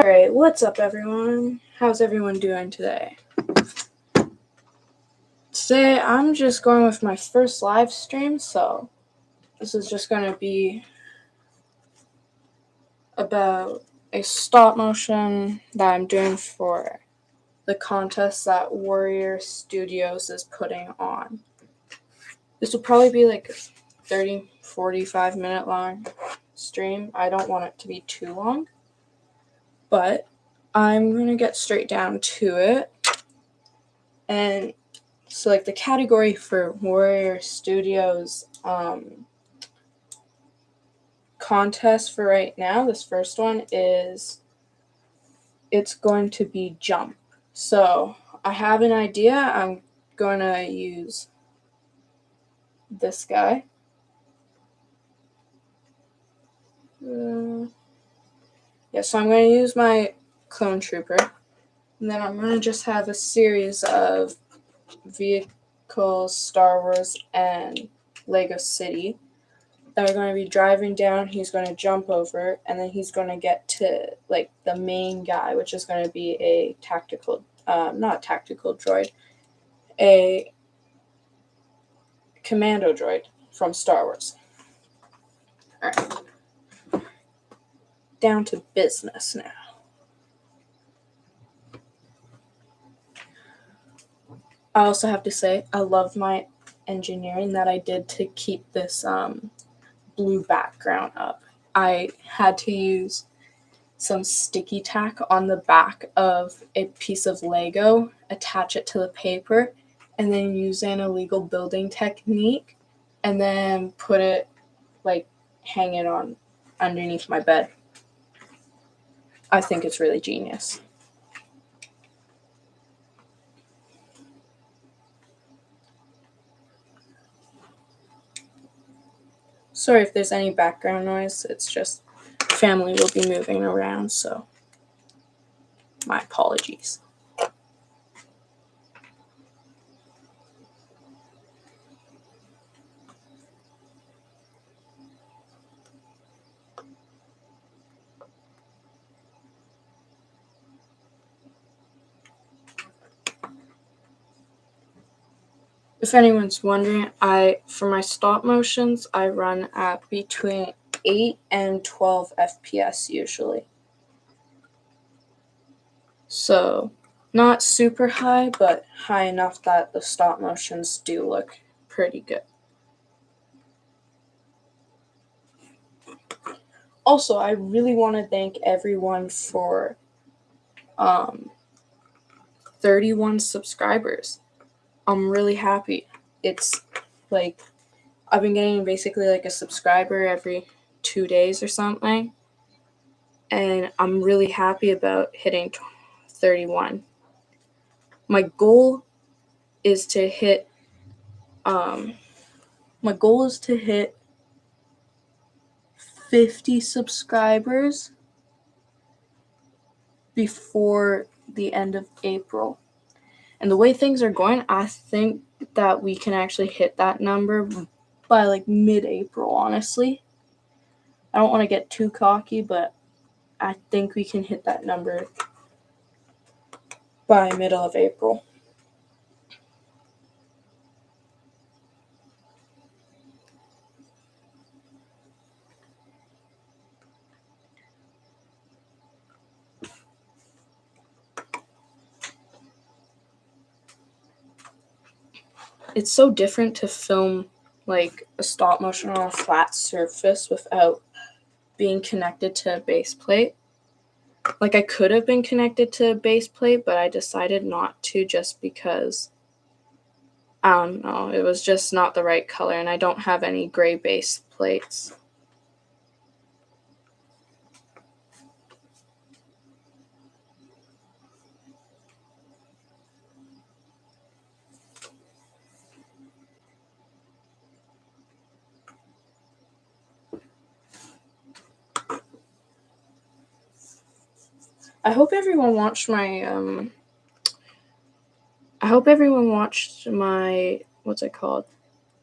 Alright, what's up everyone? How's everyone doing today? Today I'm just going with my first live stream, so this is just going to be about a stop motion that I'm doing for the contest that Warrior Studios is putting on. This will probably be like a 30-45 minute long stream. I don't want it to be too long, but I'm going to get straight down to it. And so, like, the category for Warrior Studios contest for right now, this first one it's going to be jump. So I have an idea. I'm going to use this guy. So I'm going to use my clone trooper. And then I'm going to just have a series of vehicles, Star Wars, and Lego City that are going to be driving down. He's going to jump over, and then he's going to get to, like, the main guy, which is going to be a tactical, not tactical droid, a commando droid from Star Wars. Alright. Down to business now. I also have to say, I love my engineering that I did to keep this blue background up. I had to use some sticky tack on the back of a piece of Lego, attach it to the paper, and then use an illegal building technique, and then put it, like, hang it on underneath my bed. I think it's really genius. Sorry if there's any background noise, it's just family will be moving around, so my apologies. If anyone's wondering, for my stop motions, I run at between 8 and 12 FPS usually. So, not super high, but high enough that the stop motions do look pretty good. Also, I really want to thank everyone for 31 subscribers. I'm really happy. It's like I've been getting basically like a subscriber every 2 days or something, and I'm really happy about hitting 31. My goal is to hit 50 subscribers before the end of April. And the way things are going, I think that we can actually hit that number by like mid-April, honestly. I don't want to get too cocky, but I think we can hit that number by middle of April. It's so different to film like a stop motion on a flat surface without being connected to a base plate. Like, I could have been connected to a base plate, but I decided not to just because, I don't know, it was just not the right color, and I don't have any gray base plates. I hope everyone watched my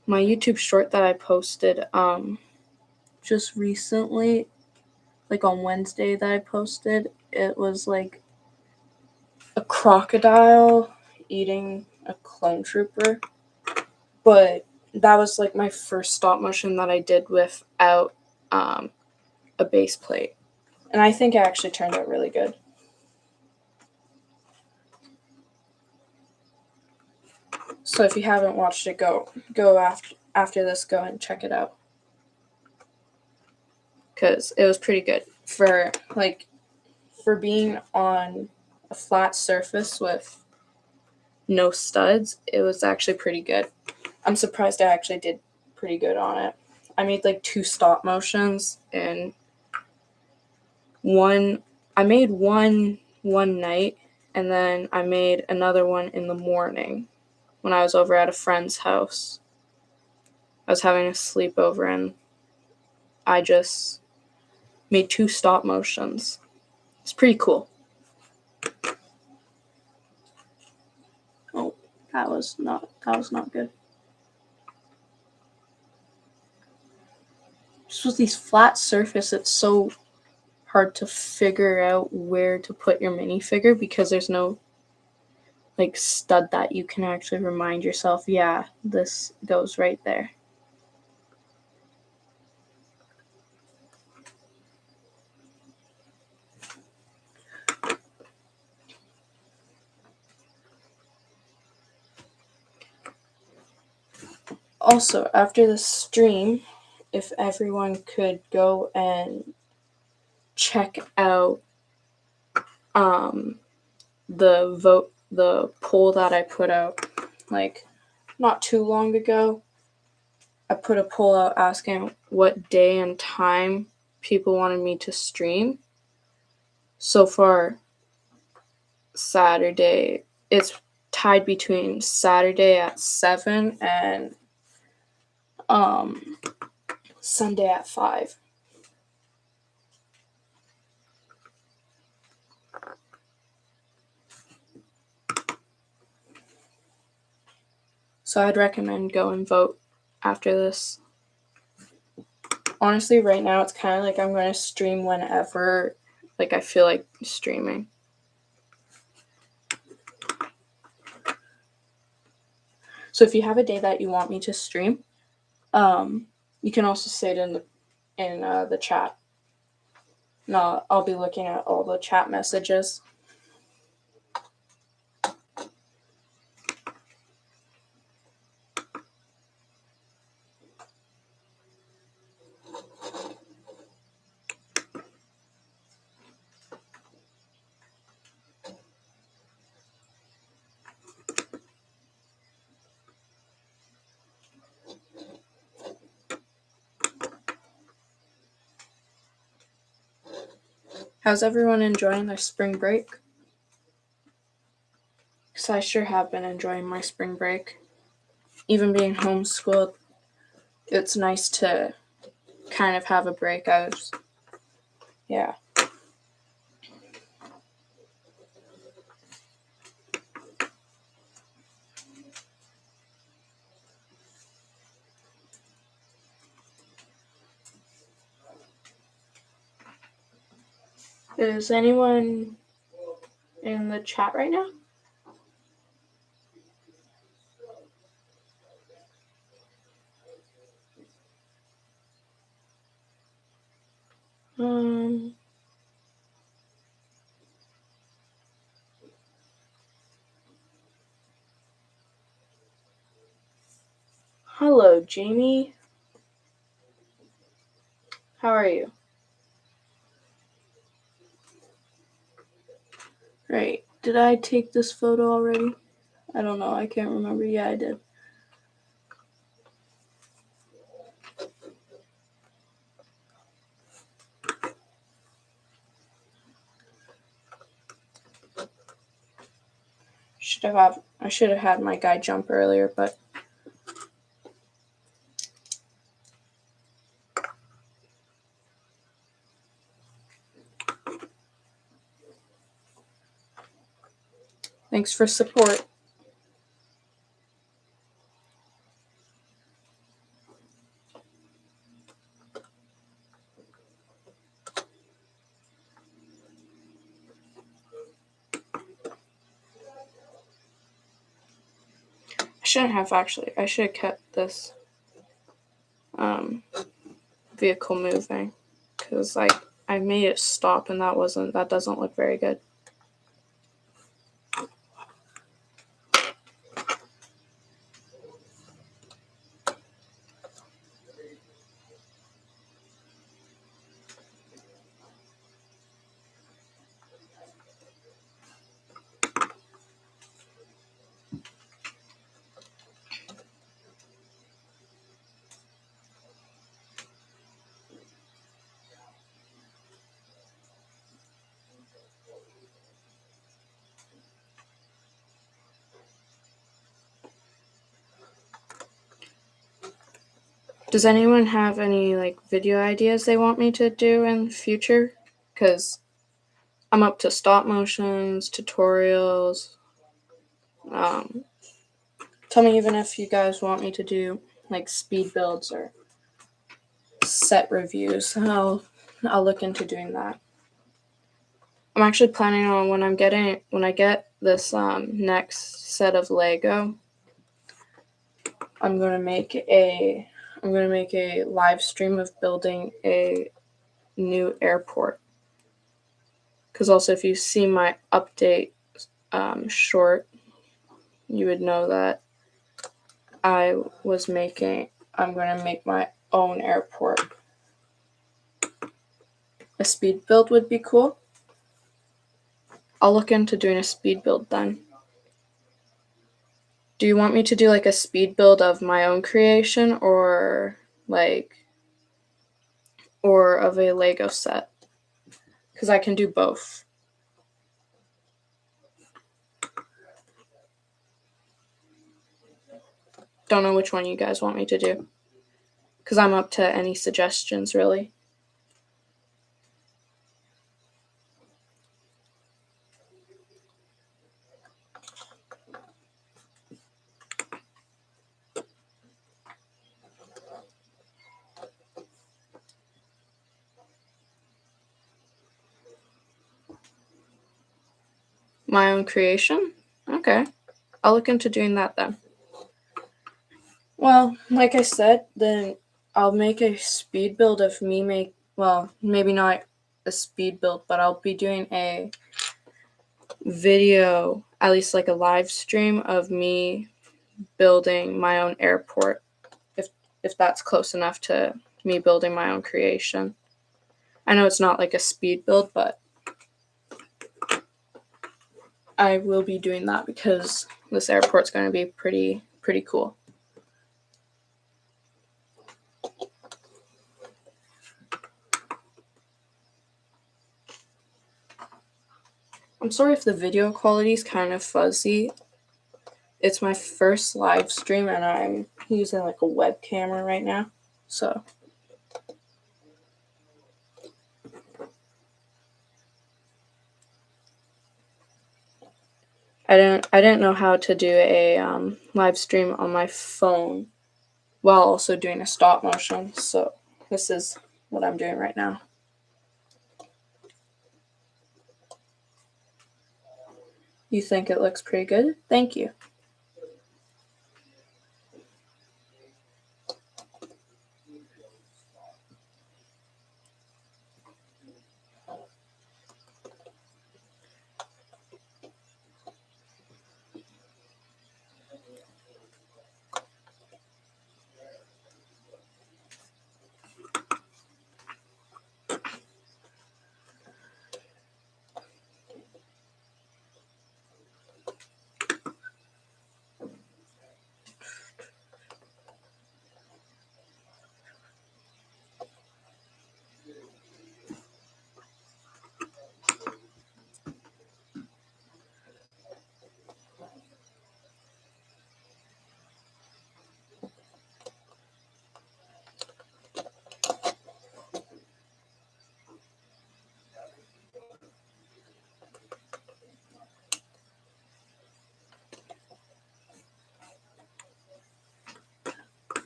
my YouTube short that I posted just recently like on Wednesday that I posted. It was like a crocodile eating a clone trooper. But that was like my first stop motion that I did without a base plate. And I think it actually turned out really good. So if you haven't watched it, go after this, go and check it out. Because it was pretty good. For being on a flat surface with no studs, it was actually pretty good. I'm surprised I actually did pretty good on it. I made like 2 stop motions, and I made one night, and then I made another one in the morning when I was over at a friend's house. I was having a sleepover, and I just made 2 stop motions. It's pretty cool. Oh, that was not good. Just with these flat surfaces, it's so hard to figure out where to put your minifigure because there's no like stud that you can actually remind yourself, yeah, this goes right there. Also, after the stream, if everyone could go and check out the poll that I put out like not too long ago. I put a poll out asking what day and time people wanted me to stream. So far, Saturday, it's tied between Saturday at 7 and Sunday at 5. So I'd recommend go and vote after this. Honestly, right now it's kind of like I'm going to stream whenever like I feel like streaming. So if you have a day that you want me to stream, you can also say it in the chat. No, I'll be looking at all the chat messages. How's everyone enjoying their spring break? Because I sure have been enjoying my spring break. Even being homeschooled, it's nice to kind of have a break. Yeah. Is anyone in the chat right now? Hello, Jamie. How are you? Right. Did I take this photo already? I don't know. I can't remember. Yeah, I did. I should have had my guy jump earlier, but thanks for support. shouldn't have actually. I should have kept this vehicle moving because I made it stop and that doesn't look very good. Does anyone have any video ideas they want me to do in the future? Because I'm up to stop motions, tutorials. Tell me even if you guys want me to do speed builds or set reviews. I'll look into doing that. I'm actually planning on when I get this next set of Lego, I'm gonna make a live stream of building a new airport. Because also, if you see my update short, you would know that I'm gonna make my own airport. A speed build would be cool. I'll look into doing a speed build then. Do you want me to do a speed build of my own creation or of a Lego set? Because I can do both. Don't know which one you guys want me to do. Because I'm up to any suggestions, really. My own creation? Okay. I'll look into doing that then. Well, like I said, then I'll make a speed build of me maybe not a speed build, but I'll be doing a video, at least a live stream of me building my own airport, if that's close enough to me building my own creation. I know it's not a speed build, but I will be doing that because this airport's going to be pretty cool. I'm sorry if the video quality is kind of fuzzy. It's my first live stream and I'm using a web camera right now, so I didn't know how to do a live stream on my phone while also doing a stop motion, so this is what I'm doing right now. You think it looks pretty good? Thank you.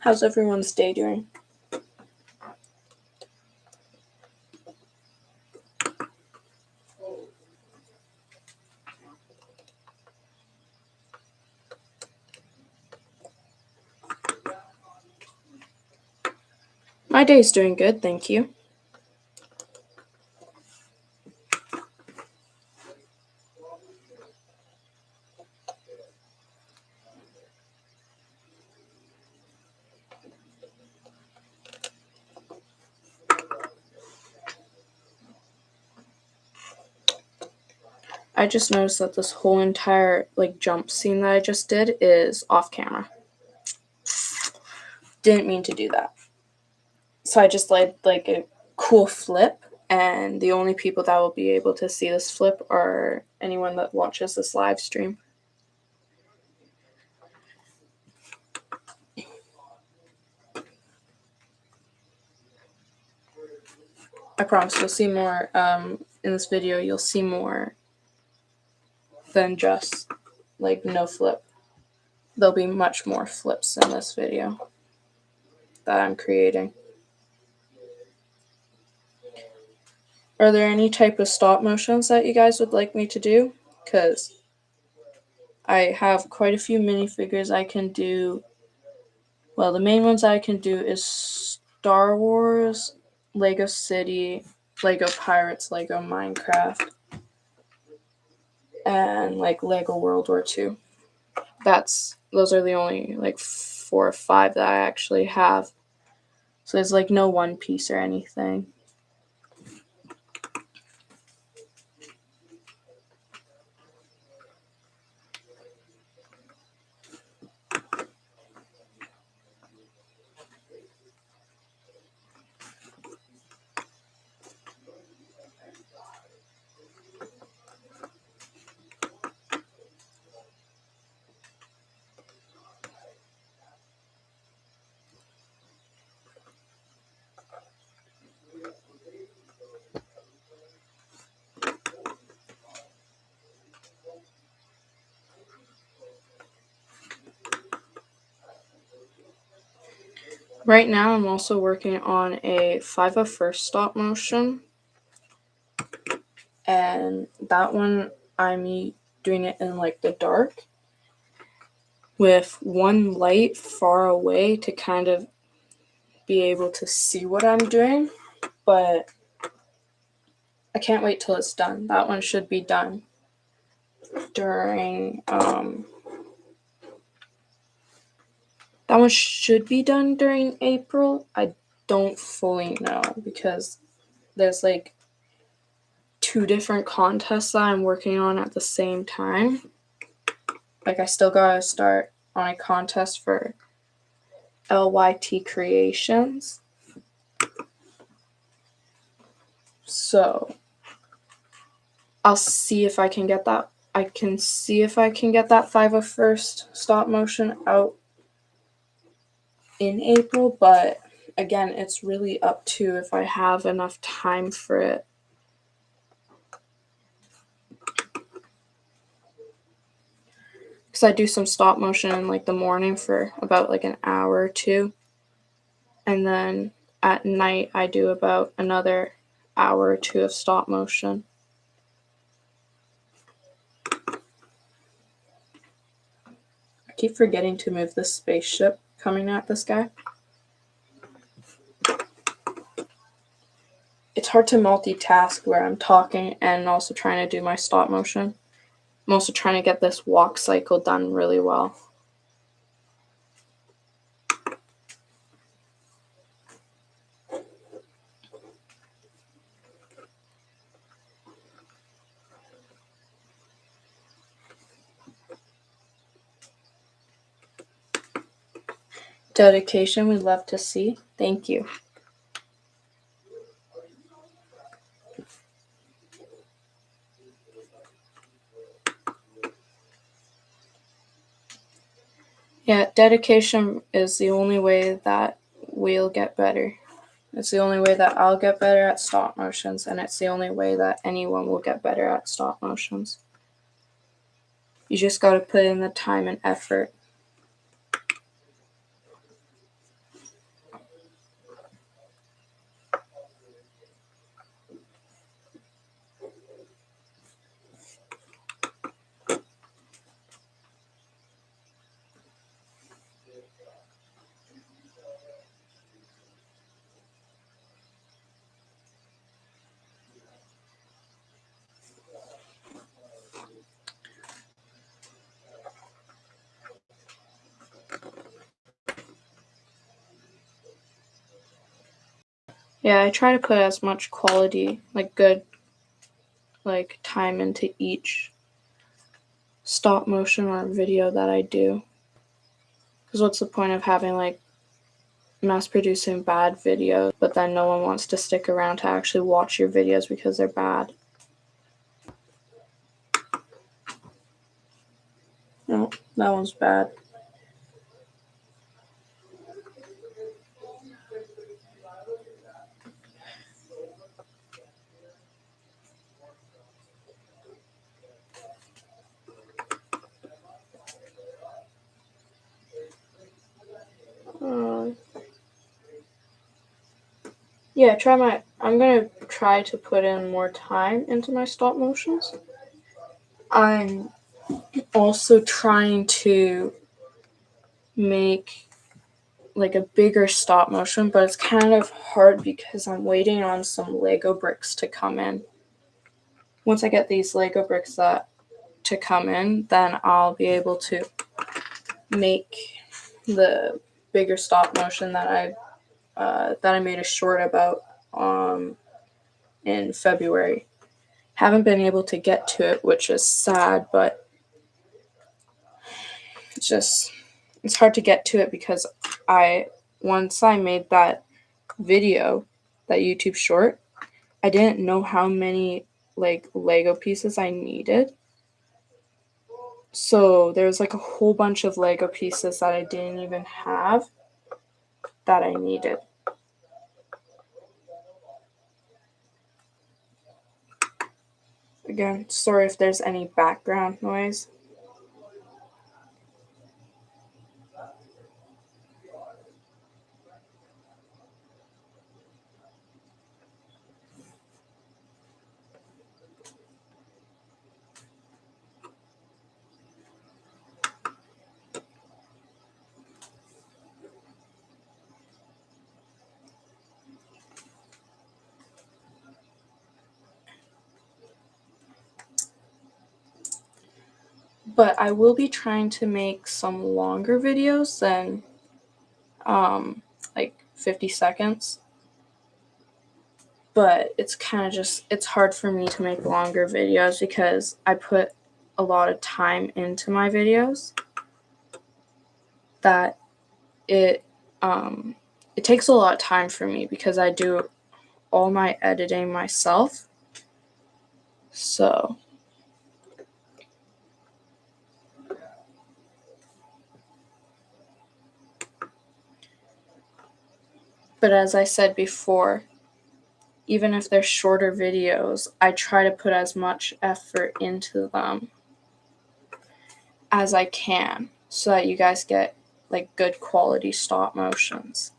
How's everyone's day doing? My day's doing good, thank you. I just noticed that this whole entire like jump scene that I just did is off camera. Didn't mean to do that. So I just like a cool flip, and the only people that will be able to see this flip are anyone that watches this live stream. I promise you'll see more in this video. You'll see more than just like no flip. There'll be much more flips in this video that I'm creating. Are there any type of stop motions that you guys would like me to do? Because I have quite a few minifigures I can do. Well, the main ones I can do is Star Wars, Lego City, Lego Pirates, Lego Minecraft, and like Lego World War II. Those are the only like 4 or 5 that I actually have. So there's like no One Piece or anything. Right now I'm also working on a 501st stop motion, and that one I'm doing it in like the dark with one light far away to kind of be able to see what I'm doing, but I can't wait till it's done. That one should be done during April. I don't fully know because there's like 2 different contests that I'm working on at the same time. Like I still gotta start on a contest for LYT Creations. So I'll see if I can get that. I can see if I can get that 501st stop motion out in April, but again, it's really up to if I have enough time for it. Because I do some stop motion in like the morning for about like an hour or 2, and then at night I do about another hour or 2 of stop motion. I keep forgetting to move this spaceship coming at this guy. It's hard to multitask where I'm talking and also trying to do my stop motion. I'm also trying to get this walk cycle done really well. Dedication we love to see. Thank you. Yeah, dedication is the only way that we'll get better. It's the only way that I'll get better at stop motions, and it's the only way that anyone will get better at stop motions. You just gotta put in the time and effort. Yeah, I try to put as much quality, like good, like time into each stop motion or video that I do. Because what's the point of having like mass producing bad videos, but then no one wants to stick around to actually watch your videos because they're bad? No, that one's bad. Yeah, I'm gonna try to put in more time into my stop motions. I'm also trying to make like a bigger stop motion, but it's kind of hard because I'm waiting on some Lego bricks to come in. Once I get these Lego bricks to come in, then I'll be able to make the bigger stop motion that I made a short about in February. Haven't been able to get to it, which is sad, but it's hard to get to it because once I made that video, that YouTube short, I didn't know how many like Lego pieces I needed. So there's like a whole bunch of Lego pieces that I didn't even have that I needed. Again, sorry if there's any background noise. But I will be trying to make some longer videos than like 50 seconds. But it's kind of it's hard for me to make longer videos because I put a lot of time into my videos that it takes a lot of time for me because I do all my editing myself. So but as I said before, even if they're shorter videos, I try to put as much effort into them as I can so that you guys get like good quality stop motions.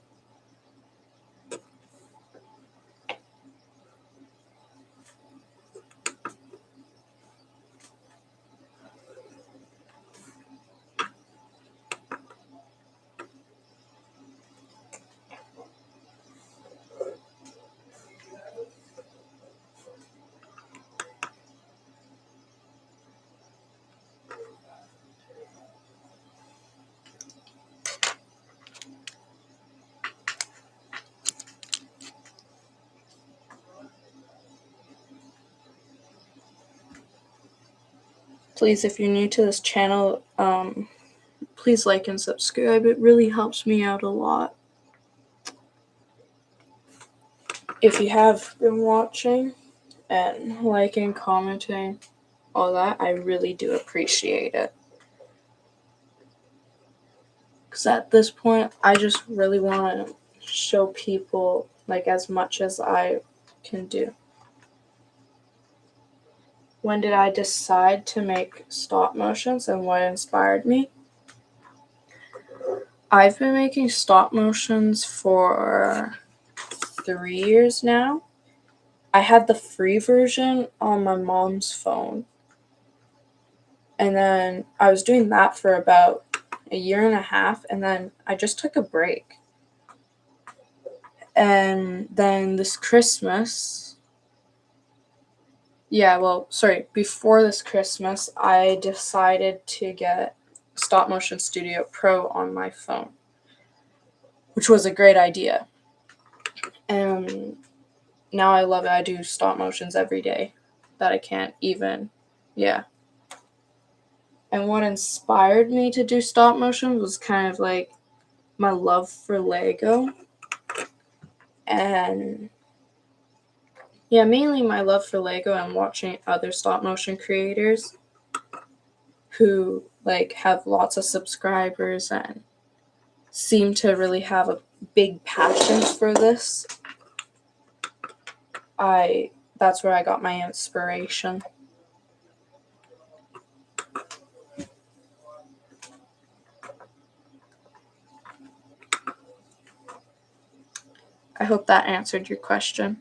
Please, if you're new to this channel, please like and subscribe. It really helps me out a lot. If you have been watching and liking, commenting, all that, I really do appreciate it. Because at this point, I just really want to show people like as much as I can do. When did I decide to make stop motions and what inspired me? I've been making stop motions for 3 years now. I had the free version on my mom's phone. And then I was doing that for about a year and a half, and then I just took a break. And then this Christmas, before this Christmas, I decided to get Stop Motion Studio Pro on my phone, which was a great idea. And now I love it. I do stop motions every day that I can't even, yeah. And what inspired me to do stop motion was kind of like my love for Lego. And yeah, mainly my love for Lego and watching other stop motion creators who like have lots of subscribers and seem to really have a big passion for this. That's where I got my inspiration. I hope that answered your question.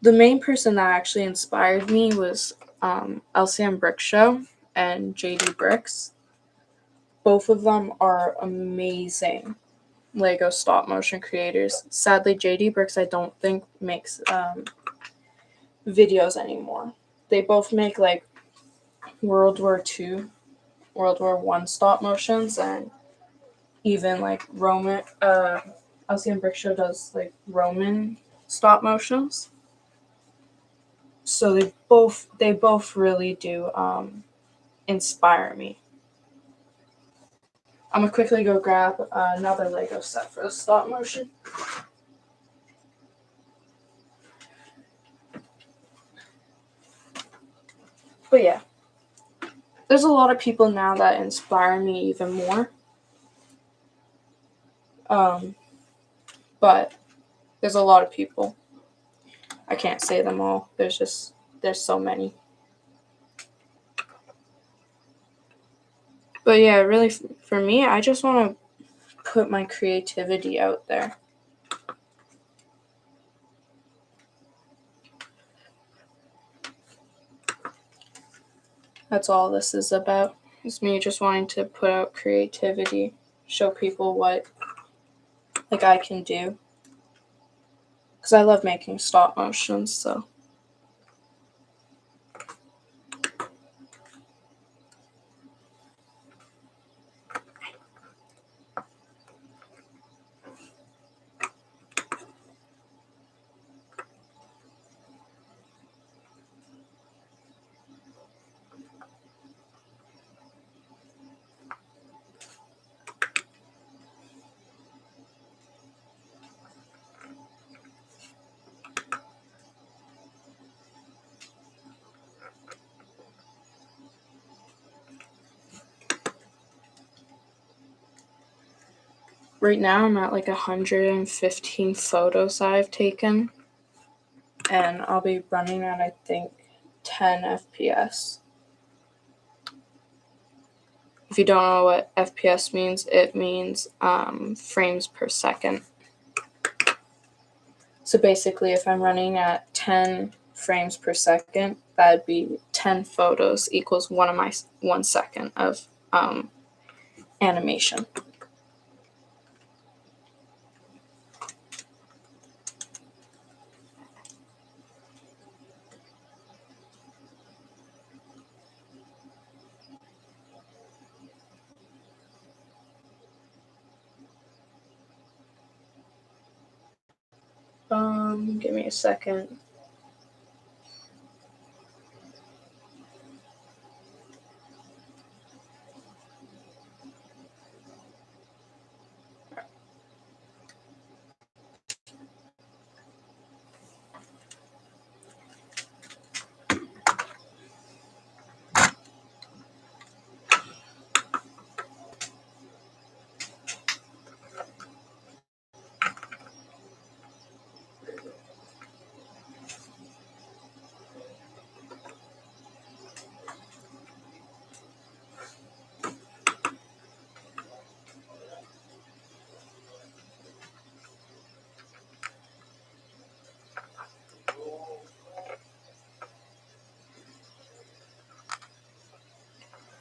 The main person that actually inspired me was LCM Brick Show and JD Bricks. Both of them are amazing Lego stop motion creators. Sadly, JD Bricks I don't think makes videos anymore. They both make like World War II, World War I stop motions, and even like Roman. LCM Brick Show does like Roman stop motions. So they both really do inspire me. I'm gonna quickly go grab another Lego set for the stop motion. But yeah, there's a lot of people now that inspire me even more. But there's a lot of people. I can't say them all. There's so many. But yeah, really for me, I just want to put my creativity out there. That's all this is about. It's me just wanting to put out creativity, show people what like I can do. Because I love making stop motions, so. Right now I'm at like 115 photos I've taken. And I'll be running at, I think, 10 FPS. If you don't know what FPS means, it means frames per second. So basically, if I'm running at 10 frames per second, that'd be 10 photos equals 1 second of animation. Give me a second.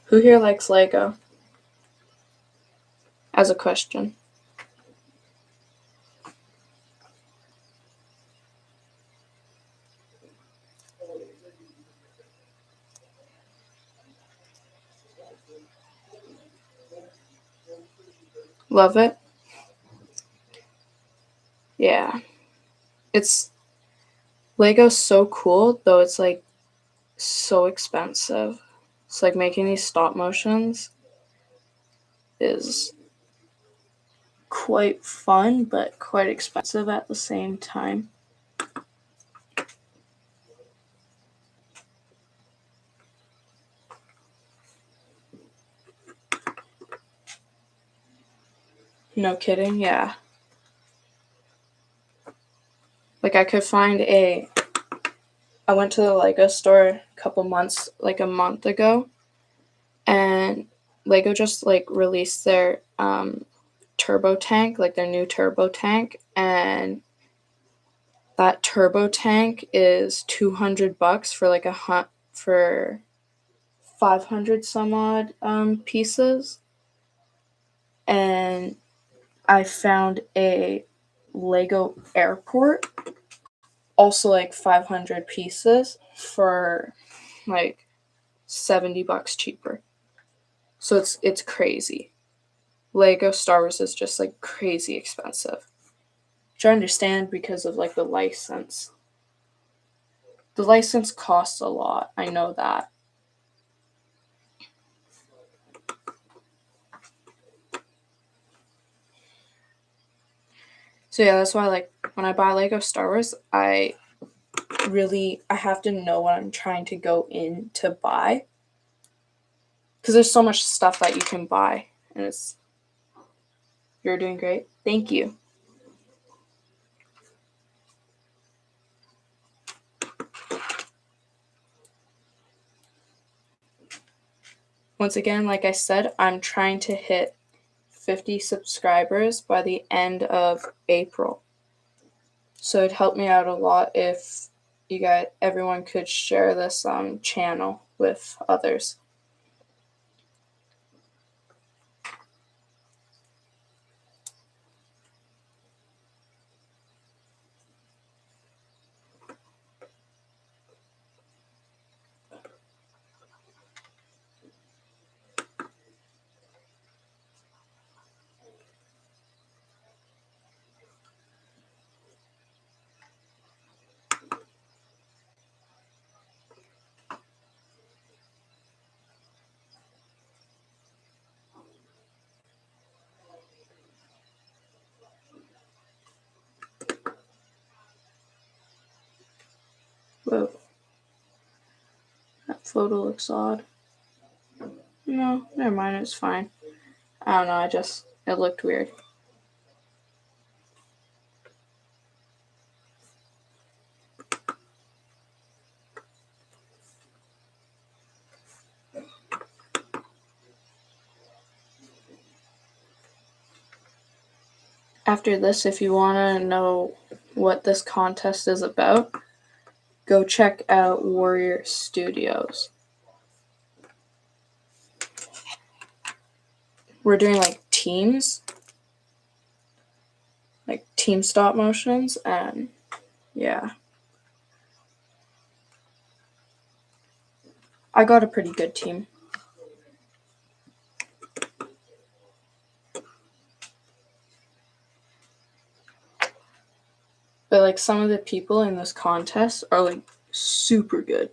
Who here likes Lego? As a question. Love it? Yeah. Lego's so cool, though it's like so expensive. It's like making these stop motions is quite fun, but quite expensive at the same time. No kidding, yeah. Like I went to the Lego store a month ago, and Lego just like released their turbo tank, like their new turbo tank, and that turbo tank is $200 for like for 500 some odd pieces. And I found a Lego airport, also like 500 pieces for like $70 cheaper. So it's crazy. Lego Star Wars is just like crazy expensive, which I understand because of like the license. The license costs a lot. I know that. So yeah, that's why like when I buy Lego Star Wars, I have to know what I'm trying to go in to buy. Because there's so much stuff that you can buy, and you're doing great. Thank you. Once again, like I said, I'm trying to hit 50 subscribers by the end of April. So it'd help me out a lot if everyone could share this channel with others. Whoa. That photo looks odd. No, never mind, it's fine. I don't know, it looked weird. After this, if you want to know what this contest is about, go check out Warrior Studios. We're doing like teams, like team stop motions, and yeah. I got a pretty good team. But like some of the people in this contest are like super good.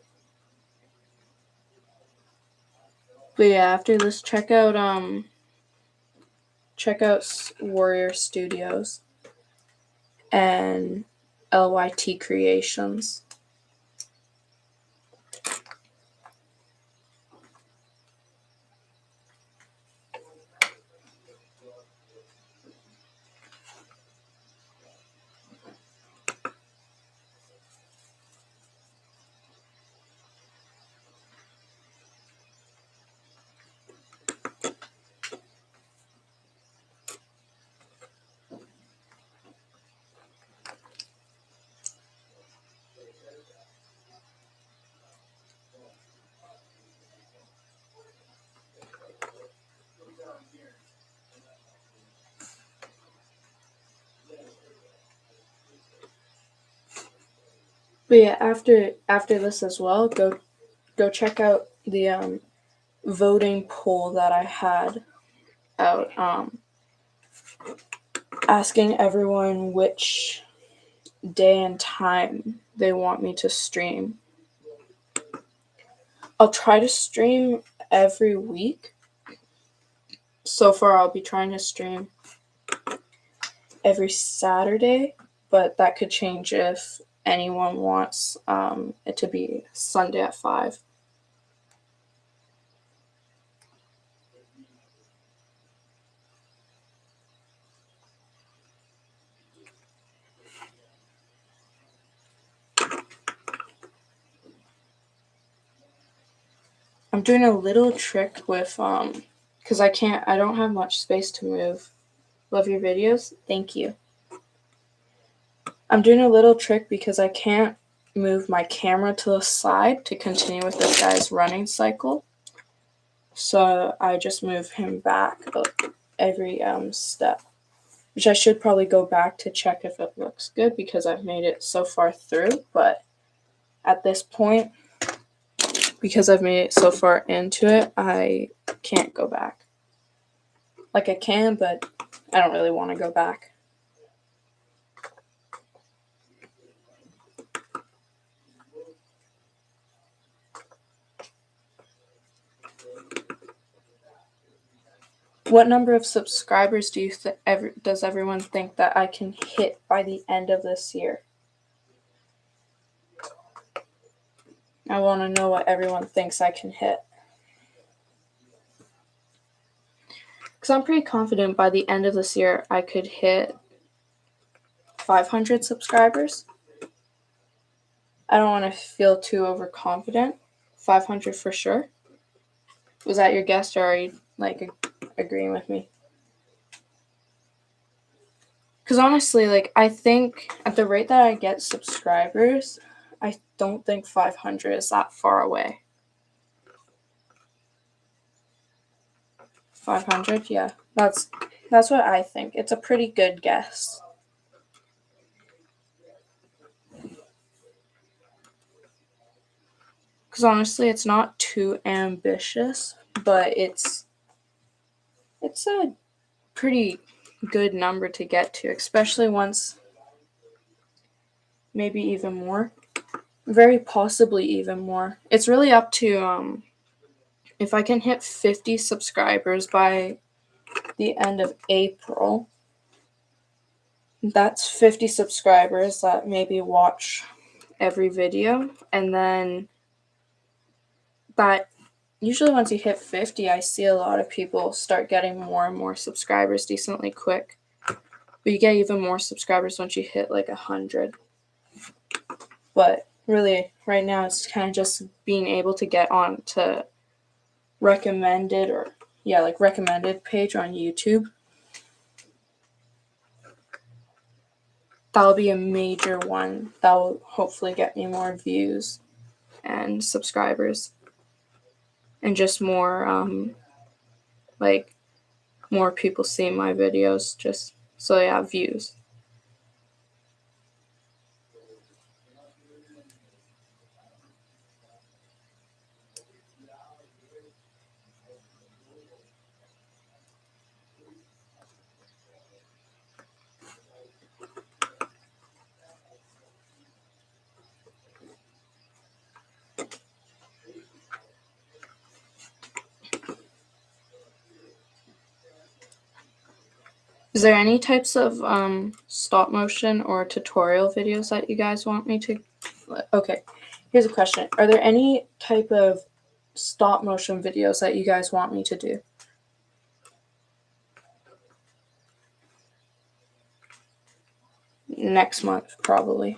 But yeah, after this, check out Warrior Studios and LYT Creations. But yeah, after this as well, go check out the voting poll that I had out asking everyone which day and time they want me to stream. I'll try to stream every week. So far, I'll be trying to stream every Saturday, but that could change if anyone wants it to be Sunday at 5. I'm doing a little trick with because I don't have much space to move. Love your videos. Thank you. I'm doing a little trick because I can't move my camera to the side to continue with this guy's running cycle. So I just move him back every step, which I should probably go back to check if it looks good because I've made it so far through. But at this point, because I've made it so far into it, I can't go back. Like I can, but I don't really want to go back. What number of subscribers does everyone think that I can hit by the end of this year? I want to know what everyone thinks I can hit. Because I'm pretty confident by the end of this year I could hit 500 subscribers. I don't want to feel too overconfident. 500 for sure. Was that your guess, or are you agreeing with me? Because honestly, I think at the rate that I get subscribers, I don't think 500 is that far away. 500, yeah. That's what I think. It's a pretty good guess. Because honestly, it's not too ambitious, but it's a pretty good number to get to, especially once maybe even more. Very possibly even more. It's really up to if I can hit 50 subscribers by the end of April. That's 50 subscribers that maybe watch every video, and then that usually once you hit 50, I see a lot of people start getting more and more subscribers decently quick. But you get even more subscribers once you hit 100. But really, right now, it's kind of just being able to get on to recommended page on YouTube. That'll be a major one. That will hopefully get me more views and subscribers. And just more, more people seeing my videos just so they have views. Is there any types of stop motion or tutorial videos that you guys want me to? Okay, here's a question. Are there any type of stop motion videos that you guys want me to do? Next month, probably.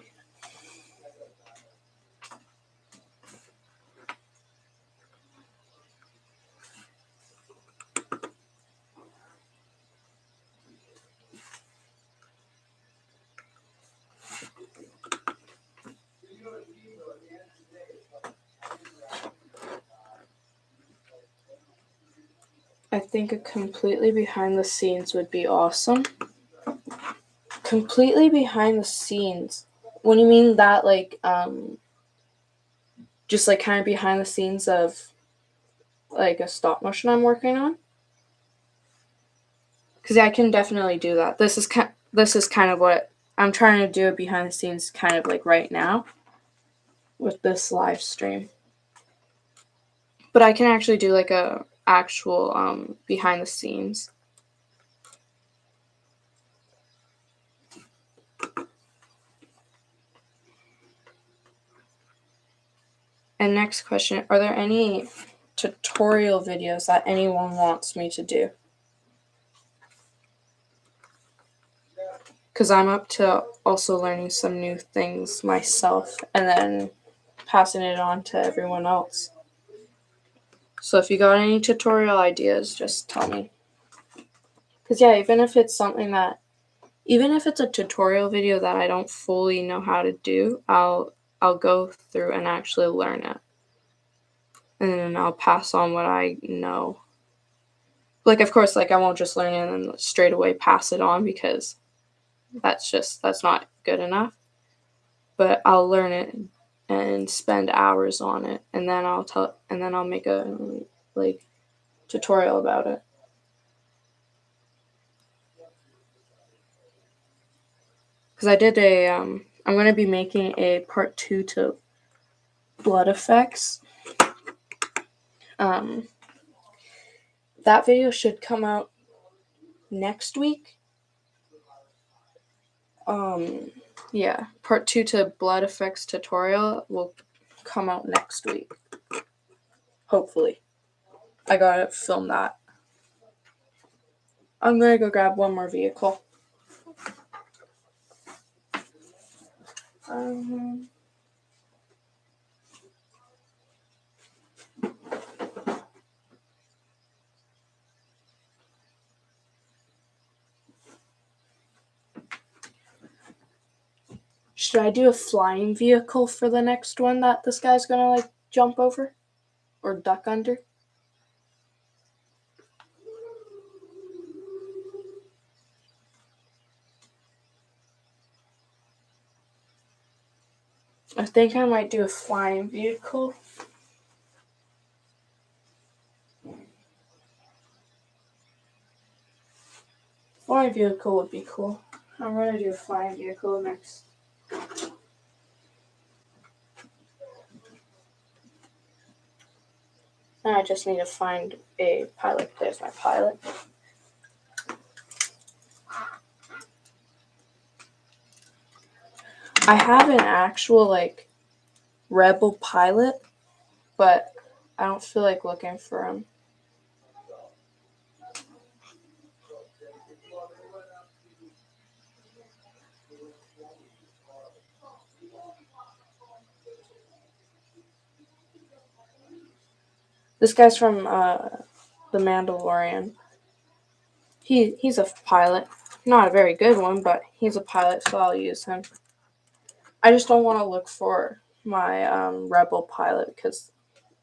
I think a completely behind the scenes would be awesome. Completely behind the scenes. When you mean that, just kind of behind the scenes of a stop motion I'm working on? Because I can definitely do that. This is this is kind of what I'm trying to do behind the scenes, kind of like right now with this live stream. But I can actually do like a actual behind the scenes. And next question, are there any tutorial videos that anyone wants me to do? Because I'm up to also learning some new things myself and then passing it on to everyone else. So if you got any tutorial ideas, just tell me. Because yeah, even if it's a tutorial video that I don't fully know how to do, I'll go through and actually learn it. And then I'll pass on what I know. Like, of course, like I won't just learn it and then straight away pass it on, because that's not good enough. But I'll learn it and spend hours on it, and then I'll make a like tutorial about it. Because I did I'm going to be making a part 2 to blood effects. That video should come out next week. Yeah, part 2 to blood effects tutorial will come out next week. Hopefully. I gotta film that. I'm gonna go grab one more vehicle. Should I do a flying vehicle for the next one that this guy's gonna like jump over or duck under? I think I might do a flying vehicle. Flying vehicle would be cool. I'm gonna do a flying vehicle next. Now I just need to find a pilot. There's my pilot. I have an actual like rebel pilot, but I don't feel like looking for him. This guy's from The Mandalorian. He's a pilot. Not a very good one, but he's a pilot, so I'll use him. I just don't want to look for my rebel pilot, because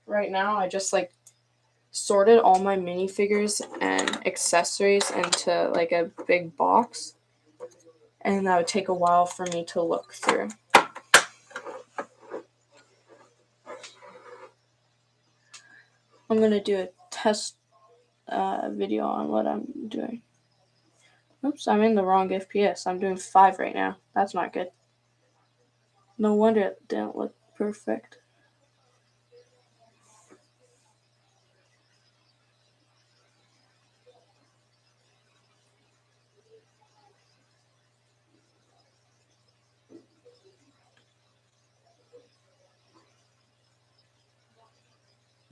right now I just like sorted all my minifigures and accessories into like a big box, and that would take a while for me to look through. I'm going to do a test video on what I'm doing. Oops, I'm in the wrong FPS. I'm doing 5 right now. That's not good. No wonder it didn't look perfect.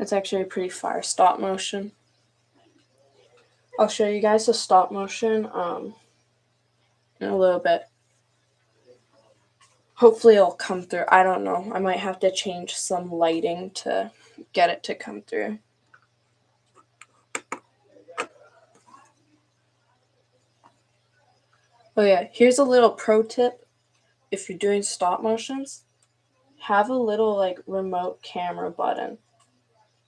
It's actually a pretty fire stop motion. I'll show you guys the stop motion in a little bit. Hopefully it'll come through. I don't know. I might have to change some lighting to get it to come through. Oh yeah, here's a little pro tip. If you're doing stop motions, have a little like remote camera button.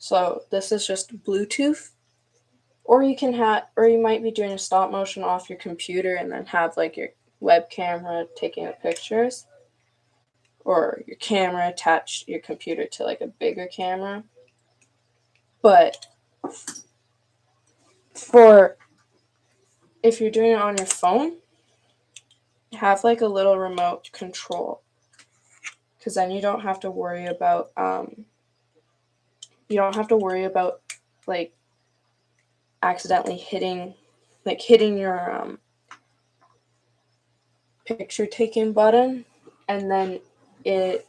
So this is just Bluetooth, or you might be doing a stop motion off your computer and then have like your web camera taking the pictures, or your camera attach your computer to like a bigger camera. But if you're doing it on your phone, have like a little remote control, because then you don't have to worry about like accidentally hitting your picture taking button and then it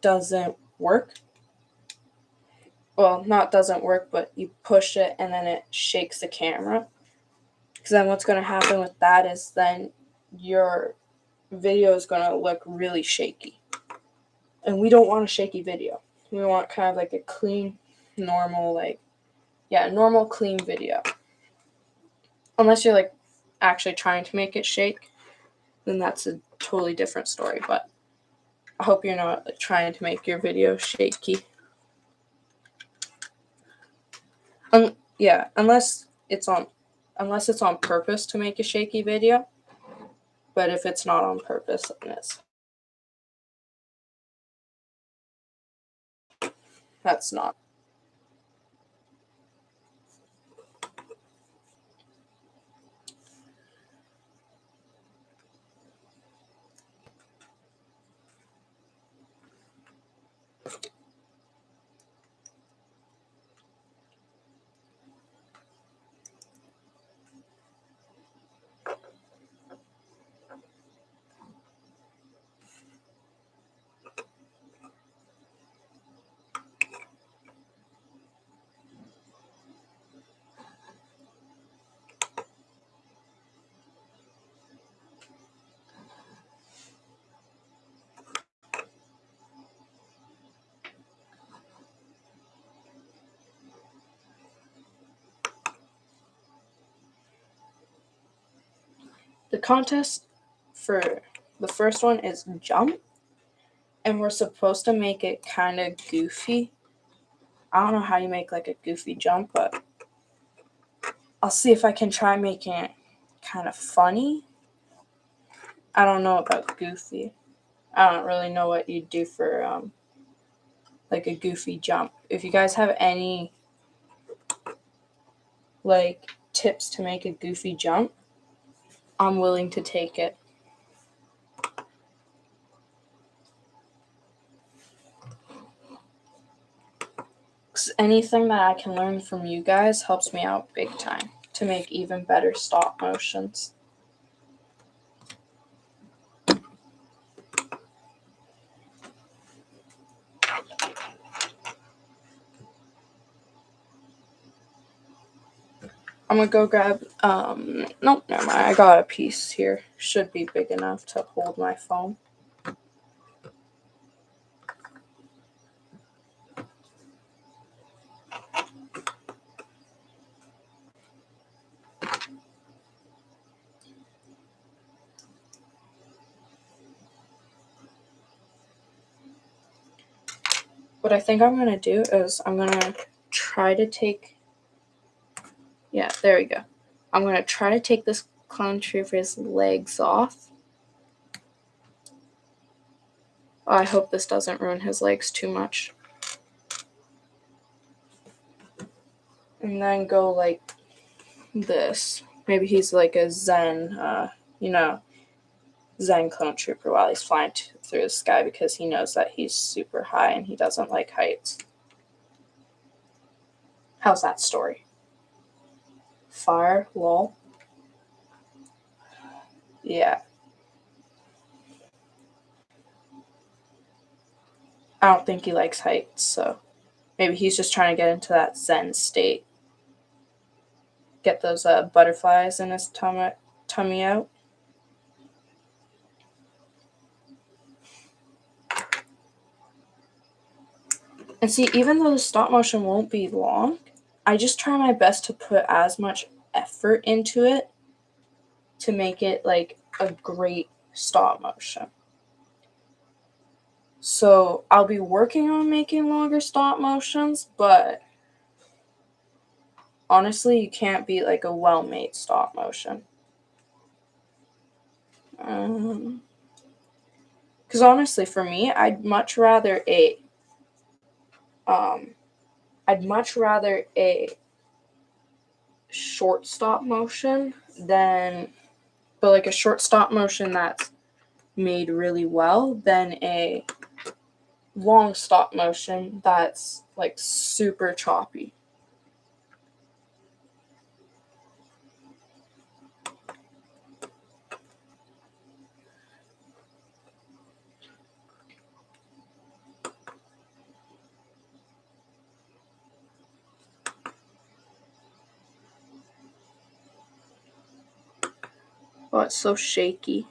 doesn't work. Well, not doesn't work, but you push it and then it shakes the camera. Because then what's going to happen with that is then your video is going to look really shaky. And we don't want a shaky video. We want kind of like a clean, normal, normal, clean video. Unless you're like actually trying to make it shake, then that's a totally different story. But I hope you're not like trying to make your video shaky. Unless it's on purpose to make a shaky video. But if it's not on purpose, then that's not. The contest for the first one is jump, and we're supposed to make it kind of goofy. I don't know how you make like a goofy jump, but I'll see if I can try making it kind of funny. I don't know about goofy. I don't really know what you'd do for like a goofy jump. If you guys have any like tips to make a goofy jump, I'm willing to take it. Anything that I can learn from you guys helps me out big time to make even better stop motions. I'm gonna go grab, nope, never mind. I got a piece here. Should be big enough to hold my phone. What I think I'm gonna do is I'm gonna try to take, yeah, there we go. I'm gonna try to take this clone trooper's legs off. Oh, I hope this doesn't ruin his legs too much. And then go like this. Maybe he's like a Zen, Zen clone trooper while he's flying through the sky because he knows that he's super high and he doesn't like heights. How's that story? Fire, lol. Yeah. I don't think he likes heights, so maybe he's just trying to get into that Zen state. Get those butterflies in his tummy out. And see, even though the stop motion won't be long, I just try my best to put as much effort into it to make it like a great stop motion. So I'll be working on making longer stop motions, but honestly, you can't beat like a well-made stop motion. Because honestly, for me, I'd much rather a short stop motion than but like a short stop motion that's made really well than a long stop motion that's like super choppy. Oh, it's so shaky.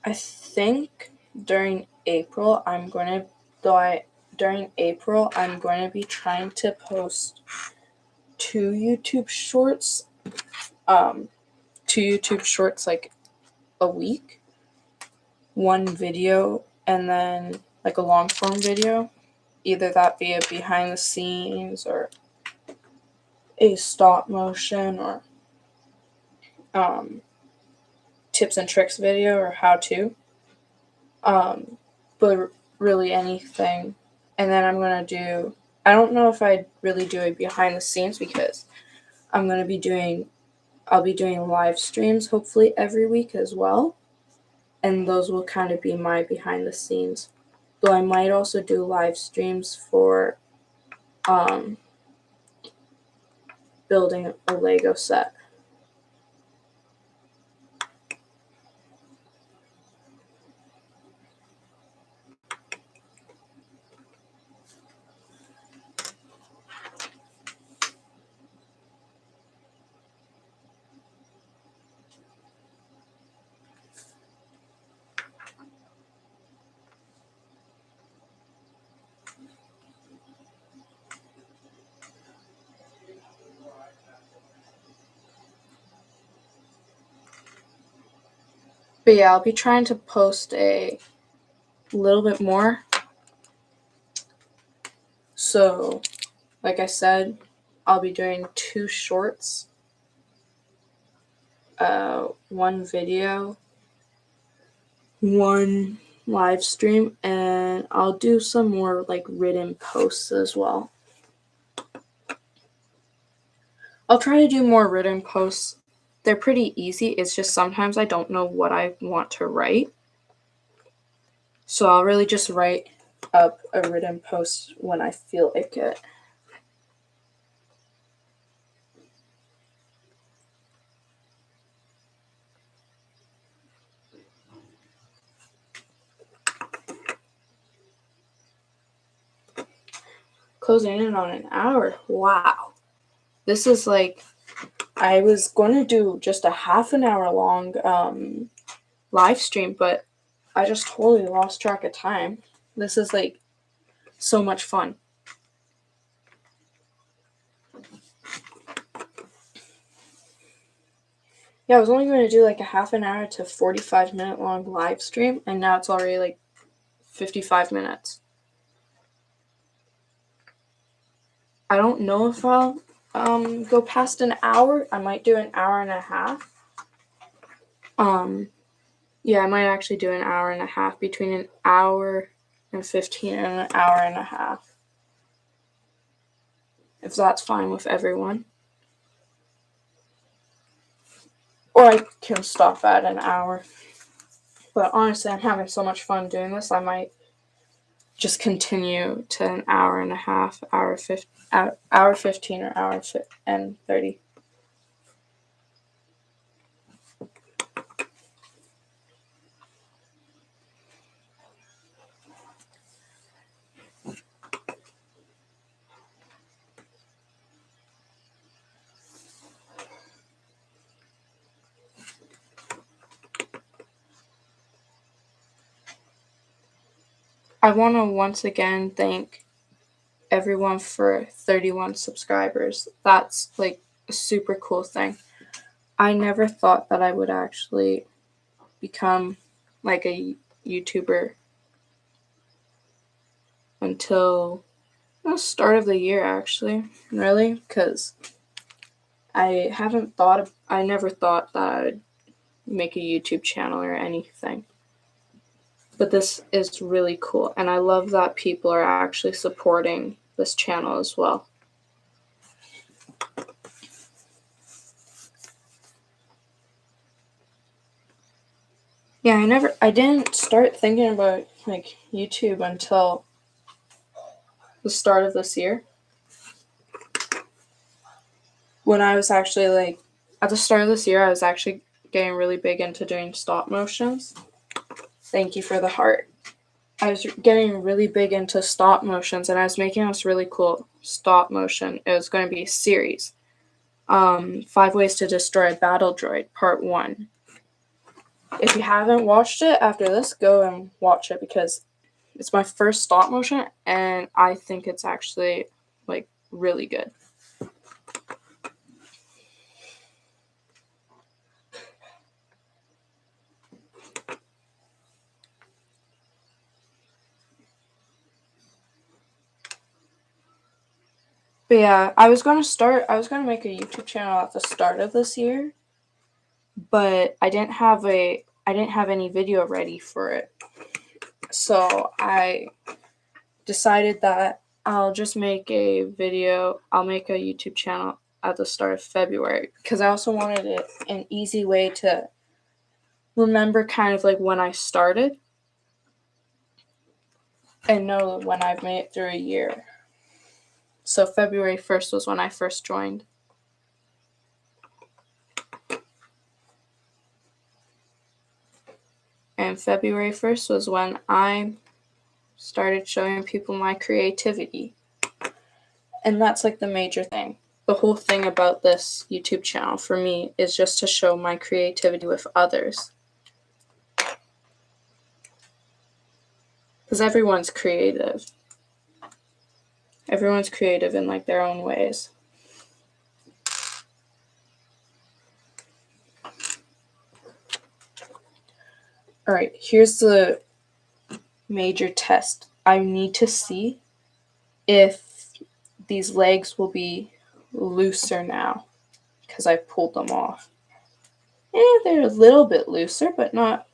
I think during April I'm going to be trying to post 2 YouTube shorts like a week, one video, and then like a long form video, either that be a behind the scenes or a stop motion or tips and tricks video or how to, but really anything. And then I don't know if I'd really do a behind the scenes because I'll be doing live streams hopefully every week as well, and those will kind of be my behind the scenes. Though I might also do live streams for building a Lego set. But yeah, I'll be trying to post a little bit more. So, like I said, I'll be doing 2 shorts, one video, one live stream, and I'll do some more like written posts as well. I'll try to do more written posts. They're pretty easy. It's just sometimes I don't know what I want to write. So I'll really just write up a written post when I feel like it. Closing in on an hour. Wow. This is like, I was going to do just a half an hour long live stream, but I just totally lost track of time. This is like so much fun. Yeah, I was only going to do like a half an hour to 45-minute long live stream, and now it's already like 55 minutes. I don't know if I'll go past an hour. I might do an hour and a half. Yeah, I might actually do an hour and a half, between an hour and 15 and an hour and a half, if that's fine with everyone. Or I can stop at an hour. But honestly, I'm having so much fun doing this, I might just continue to an hour and a half, hour 15, or hour and 30. I want to once again thank everyone for 31 subscribers. That's like a super cool thing. I never thought that I would actually become like a YouTuber until the start of the year, actually, really, because I never thought that I'd make a YouTube channel or anything. But this is really cool, and I love that people are actually supporting this channel as well. Yeah, I didn't start thinking about like YouTube until the start of this year. When I was actually like, at the start of this year, I was actually getting really big into doing stop motions. Thank you for the heart. I was getting really big into stop motions, and I was making this really cool stop motion. It was going to be a series. 5 Ways to Destroy a Battle Droid, Part 1. If you haven't watched it after this, go and watch it because it's my first stop motion, and I think it's actually like really good. But yeah, I was gonna make a YouTube channel at the start of this year, but I didn't have any video ready for it. So I decided that I'll just make a YouTube channel at the start of February because I also wanted an easy way to remember kind of like when I started and know when I've made it through a year. So February 1st was when I first joined. And February 1st was when I started showing people my creativity. And that's like the major thing. The whole thing about this YouTube channel for me is just to show my creativity with others. Because everyone's creative. Everyone's creative in like their own ways. All right, here's the major test. I need to see if these legs will be looser now because I pulled them off. They're a little bit looser, but not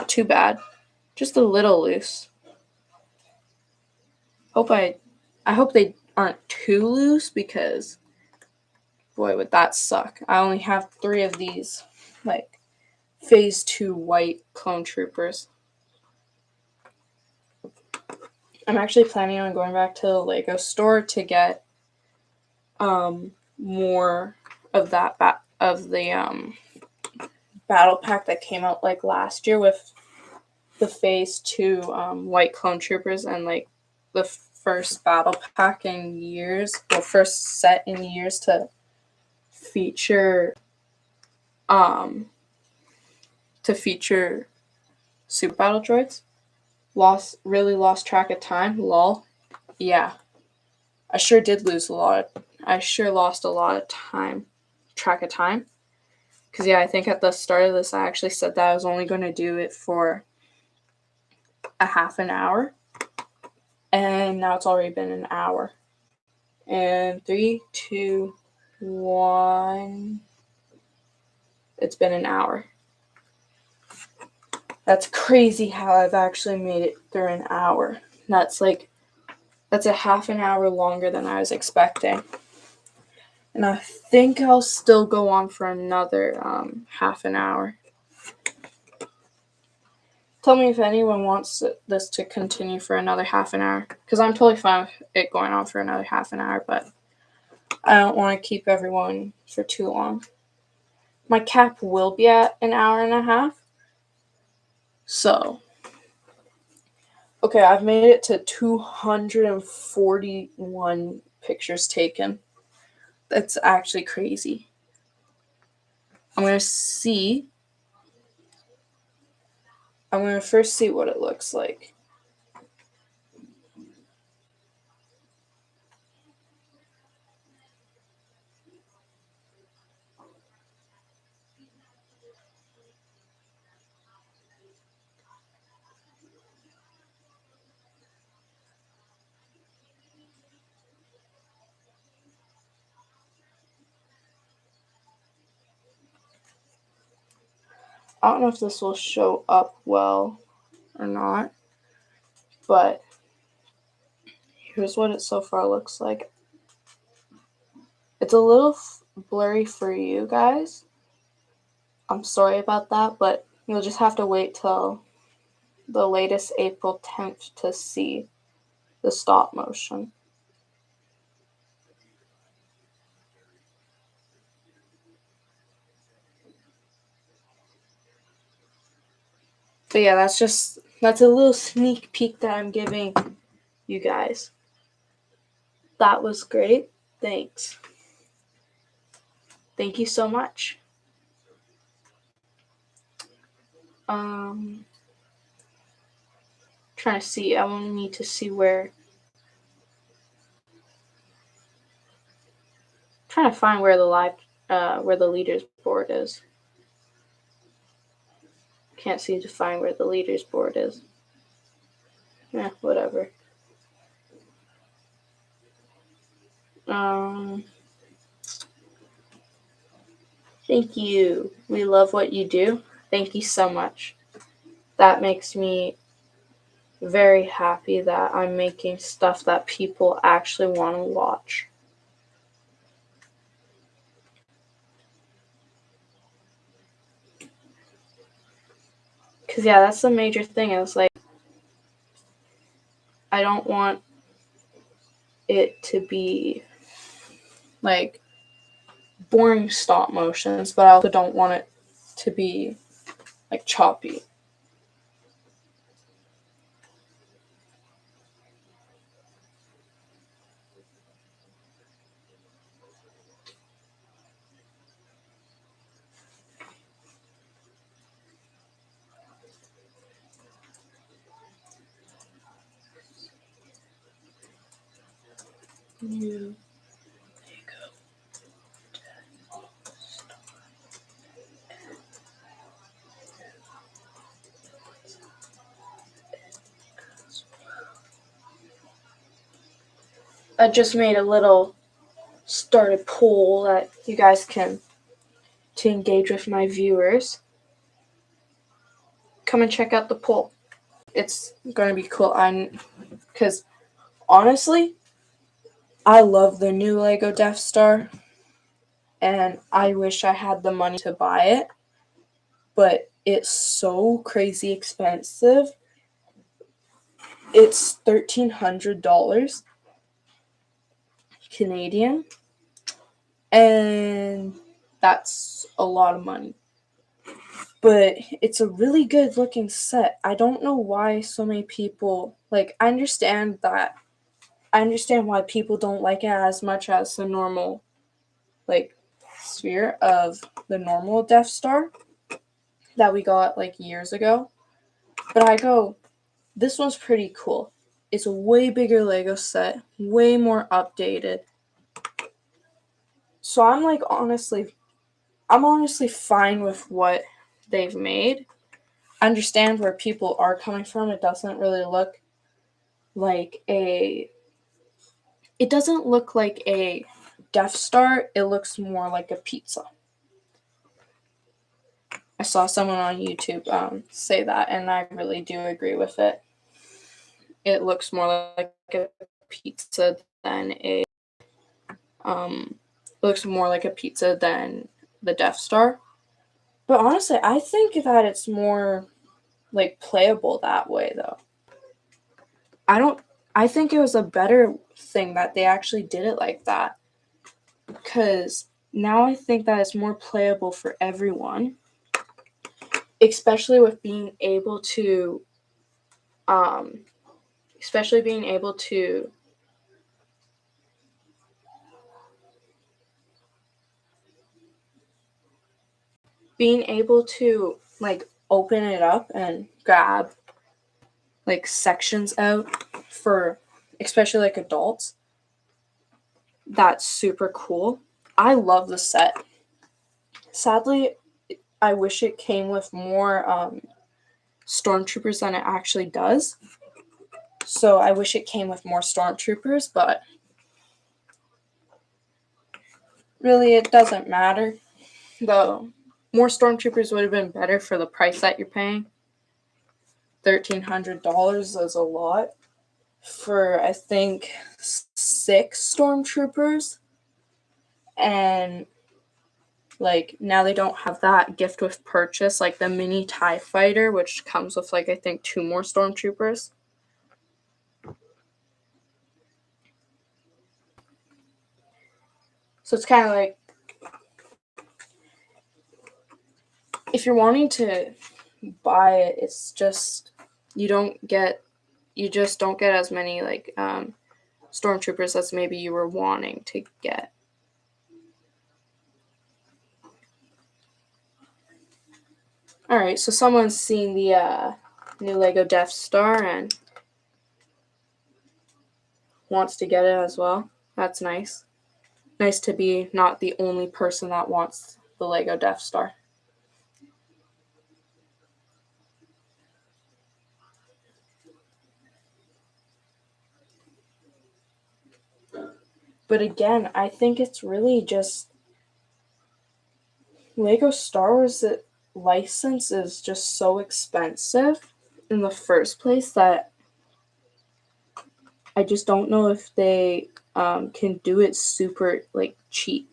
too bad. Just a little loose. I hope they aren't too loose because boy, would that suck. I only have 3 of these like phase 2 white clone troopers. I'm actually planning on going back to the Lego store to get more of that battle pack that came out like last year with the phase 2 white clone troopers and like the first battle pack in years, or first set in years to feature super battle droids. Really lost track of time. Lol. Yeah. I sure did lose a lot. I sure lost a lot of track of time. Because, yeah, I think at the start of this, I actually said that I was only going to do it for a half an hour. And now it's already been an hour. And 3, 2, 1. It's been an hour. That's crazy how I've actually made it through an hour. That's a half an hour longer than I was expecting. And I think I'll still go on for another half an hour. Tell me if anyone wants this to continue for another half an hour. Because I'm totally fine with it going on for another half an hour, but I don't want to keep everyone for too long. My cap will be at an hour and a half. So, okay, I've made it to 241 pictures taken. That's actually crazy. I'm going to see I'm going to first see what it looks like. I don't know if this will show up well or not, but here's what it so far looks like. It's a little blurry for you guys. I'm sorry about that, but you'll just have to wait till the latest April 10th to see the stop motion. But yeah, that's a little sneak peek that I'm giving you guys. That was great. Thanks. Thank you so much. Trying to see. I want need to see trying to find where the leaders board is. Can't seem to find where the leaders board is. Whatever. Thank you. We love what you do. Thank you so much. That makes me very happy that I'm making stuff that people actually want to watch. Because, yeah, that's the major thing. It's like, I don't want it to be, like, boring stop motions, but I also don't want it to be, like, choppy. Yeah. I just made a little started poll that you guys can to engage with my viewers. Come and check out the poll. It's going to be cool. Because honestly, I love the new Lego Death Star, and I wish I had the money to buy it, but it's so crazy expensive. It's $1,300 Canadian, and that's a lot of money. But it's a really good looking set. I don't know why so many people, like, I understand why people don't like it as much as the normal, like, sphere of the normal Death Star that we got, like, years ago. But I go, this one's pretty cool. It's a way bigger Lego set, way more updated. So I'm honestly fine with what they've made. I understand where people are coming from. It doesn't really look like a Death Star. It looks more like a pizza. I saw someone on YouTube say that, and I really do agree with it. It looks more like a pizza than the Death Star. But honestly, I think that it's more like playable that way, though. I think it was a better thing that they actually did it like that, because now I think that it's more playable for everyone, especially with being able to like open it up and grab like sections out for especially like adults. That's super cool. I love the set. Sadly, I wish it came with more stormtroopers than it actually does. So I wish it came with more stormtroopers, but really it doesn't matter. Though more stormtroopers would have been better for the price that you're paying. $1,300 is a lot for, I think, 6 stormtroopers. And like now they don't have that gift with purchase, like the mini TIE fighter, which comes with like I think 2 more stormtroopers. So it's kind of like, if you're wanting to buy it, it's just you just don't get as many like stormtroopers as maybe you were wanting to get. All right, so someone's seen the new Lego Death Star and wants to get it as well. That's nice. Nice to be not the only person that wants the Lego Death Star. But again, I think it's really just Lego Star Wars license is just so expensive in the first place that I just don't know if they can do it super like cheap.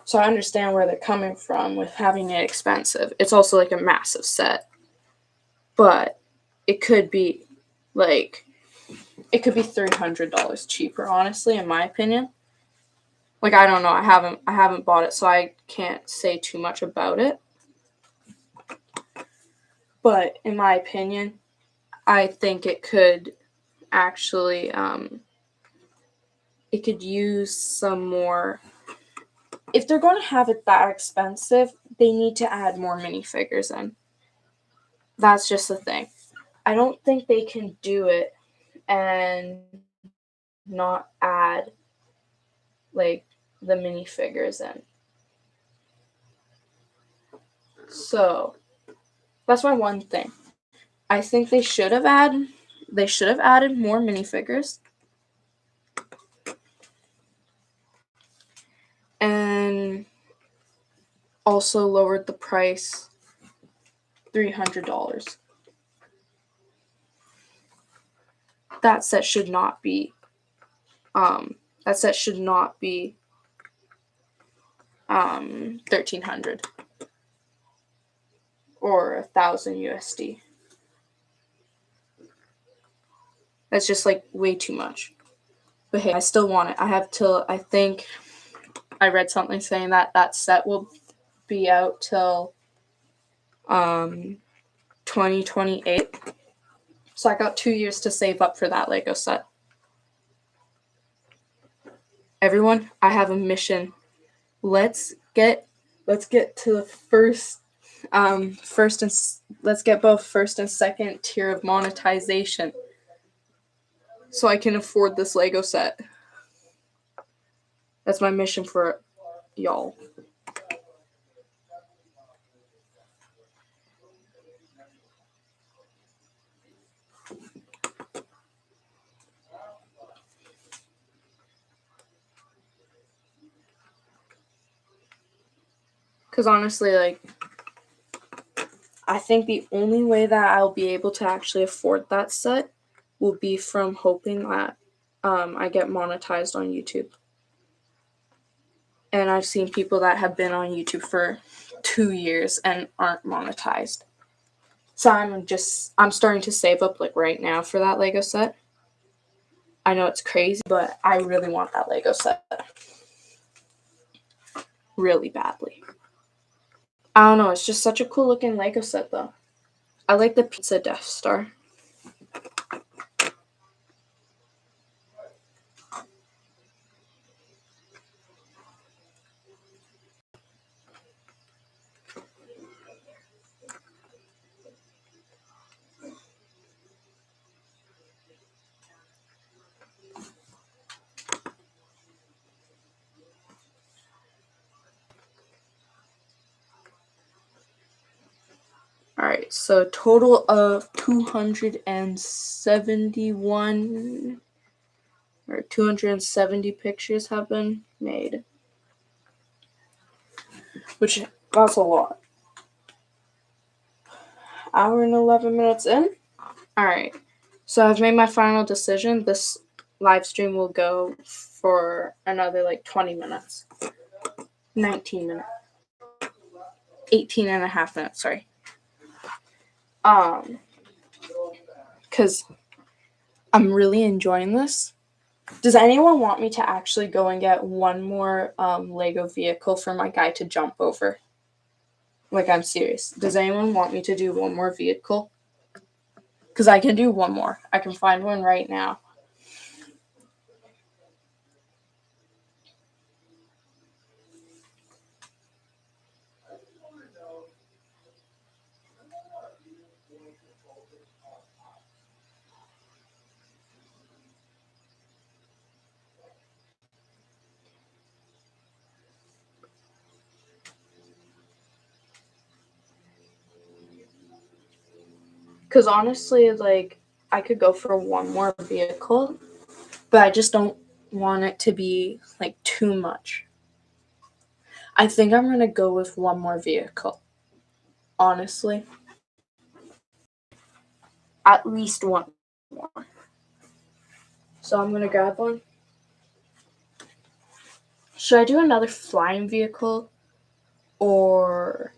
So I understand where they're coming from with having it expensive. It's also like a massive set. But it could be $300 cheaper, honestly, in my opinion. Like I don't know, I haven't bought it, so I can't say too much about it. But in my opinion, I think it could actually it could use some more. If they're going to have it that expensive, they need to add more minifigures in. That's just the thing. I don't think they can do it and not add like the minifigures in. So that's my one thing. I think they should have added more minifigures. And also lowered the price $300. That set should not be $1,300 or 1,000 USD. That's just like way too much. But hey, I still want it. I think I read something saying that set will be out till 2028. So I got 2 years to save up for that Lego set. Everyone, I have a mission. Let's get to the let's get both first and second tier of monetization so I can afford this Lego set. That's my mission for y'all. Because honestly, like, I think the only way that I'll be able to actually afford that set will be from hoping that I get monetized on YouTube. And I've seen people that have been on YouTube for 2 years and aren't monetized. So I'm starting to save up like right now for that Lego set. I know it's crazy, but I really want that Lego set. Really badly. I don't know, it's just such a cool looking Lego set though. I like the pizza Death Star. right, so total of 271 or 270 pictures have been made, which that's a lot. Hour and 11 minutes in. All right, so I've made my final decision. This live stream will go for another like 20 minutes, 19 minutes, 18 and a half minutes, sorry. Because I'm really enjoying this. Does anyone want me to actually go and get one more Lego vehicle for my guy to jump over? Like, I'm serious. Does anyone want me to do one more vehicle? Because I can do one more. I can find one right now. Because honestly, like, I could go for one more vehicle, but I just don't want it to be, like, too much. I think I'm going to go with one more vehicle. Honestly. At least one more. So I'm going to grab one. Should I do another flying vehicle or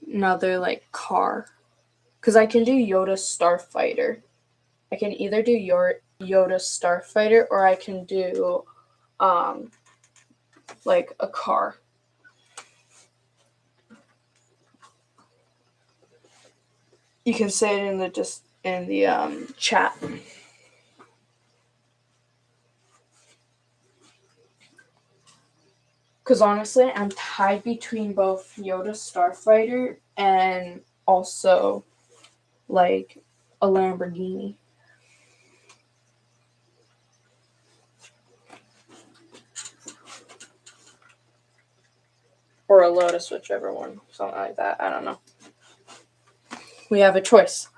another, like, car? Because I can do Yoda Starfighter. I can either do Yoda Starfighter or I can do, like, a car. You can say it in the chat. Because honestly, I'm tied between both Yoda Starfighter and also, like, a Lamborghini. Or a Lotus, whichever one. Something like that. I don't know. We have a choice.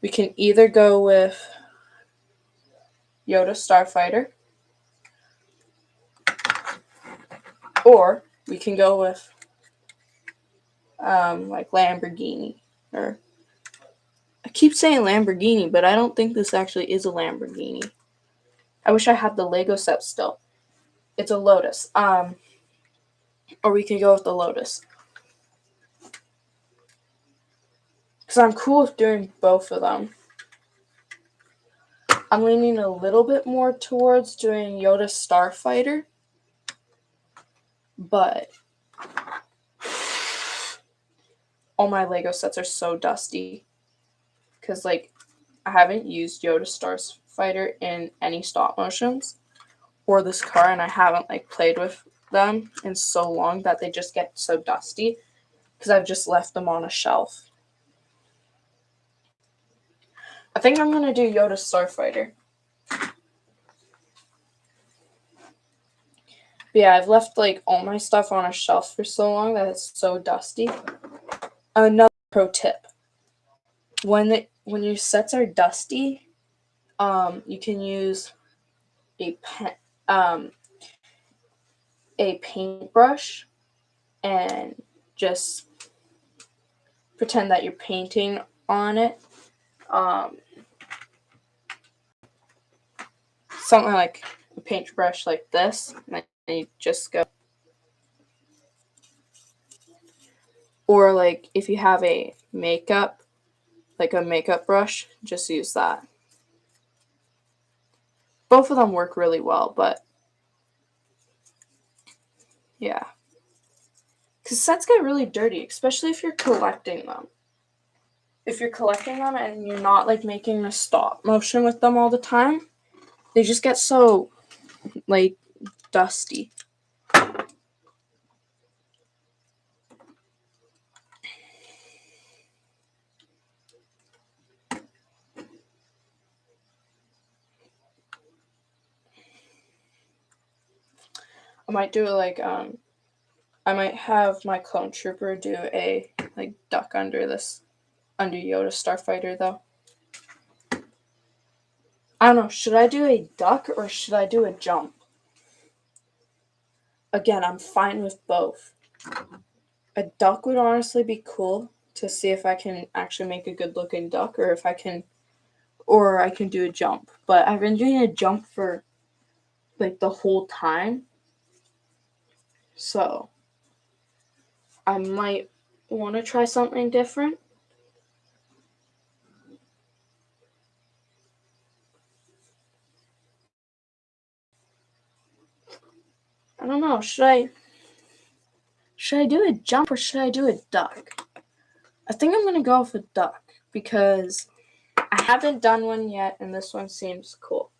We can either go with Yoda Starfighter, or we can go with like Lamborghini. Or I keep saying Lamborghini, but I don't think this actually is a Lamborghini. I wish I had the Lego set still. It's a Lotus. Or we can go with the Lotus. Because I'm cool with doing both of them. I'm leaning a little bit more towards doing Yoda Starfighter. But all my Lego sets are so dusty. Because, like, I haven't used Yoda Starfighter in any stop motions or this car, and I haven't, like, played with them in so long that they just get so dusty because I've just left them on a shelf. I think I'm going to do Yoda Starfighter. But yeah, I've left, like, all my stuff on a shelf for so long that it's so dusty. Another pro tip. When your sets are dusty, you can use a paintbrush and just pretend that you're painting on it. Something like a paintbrush like this, and then you just go. Or, like, if you have a makeup brush, just use that. Both of them work really well, but yeah. Because sets get really dirty, especially if you're collecting them. If you're collecting them and you're not, like, making a stop motion with them all the time, they just get so, like, dusty. I might do, like, I might have my clone trooper do a like duck under Yoda Starfighter though. I don't know, should I do a duck or should I do a jump? Again, I'm fine with both. A duck would honestly be cool to see if I can actually make a good looking duck or I can do a jump. But I've been doing a jump for like the whole time. So I might want to try something different. I don't know, should I do a jump or should I do a duck? I think I'm going to go with a duck because I haven't done one yet and this one seems cool.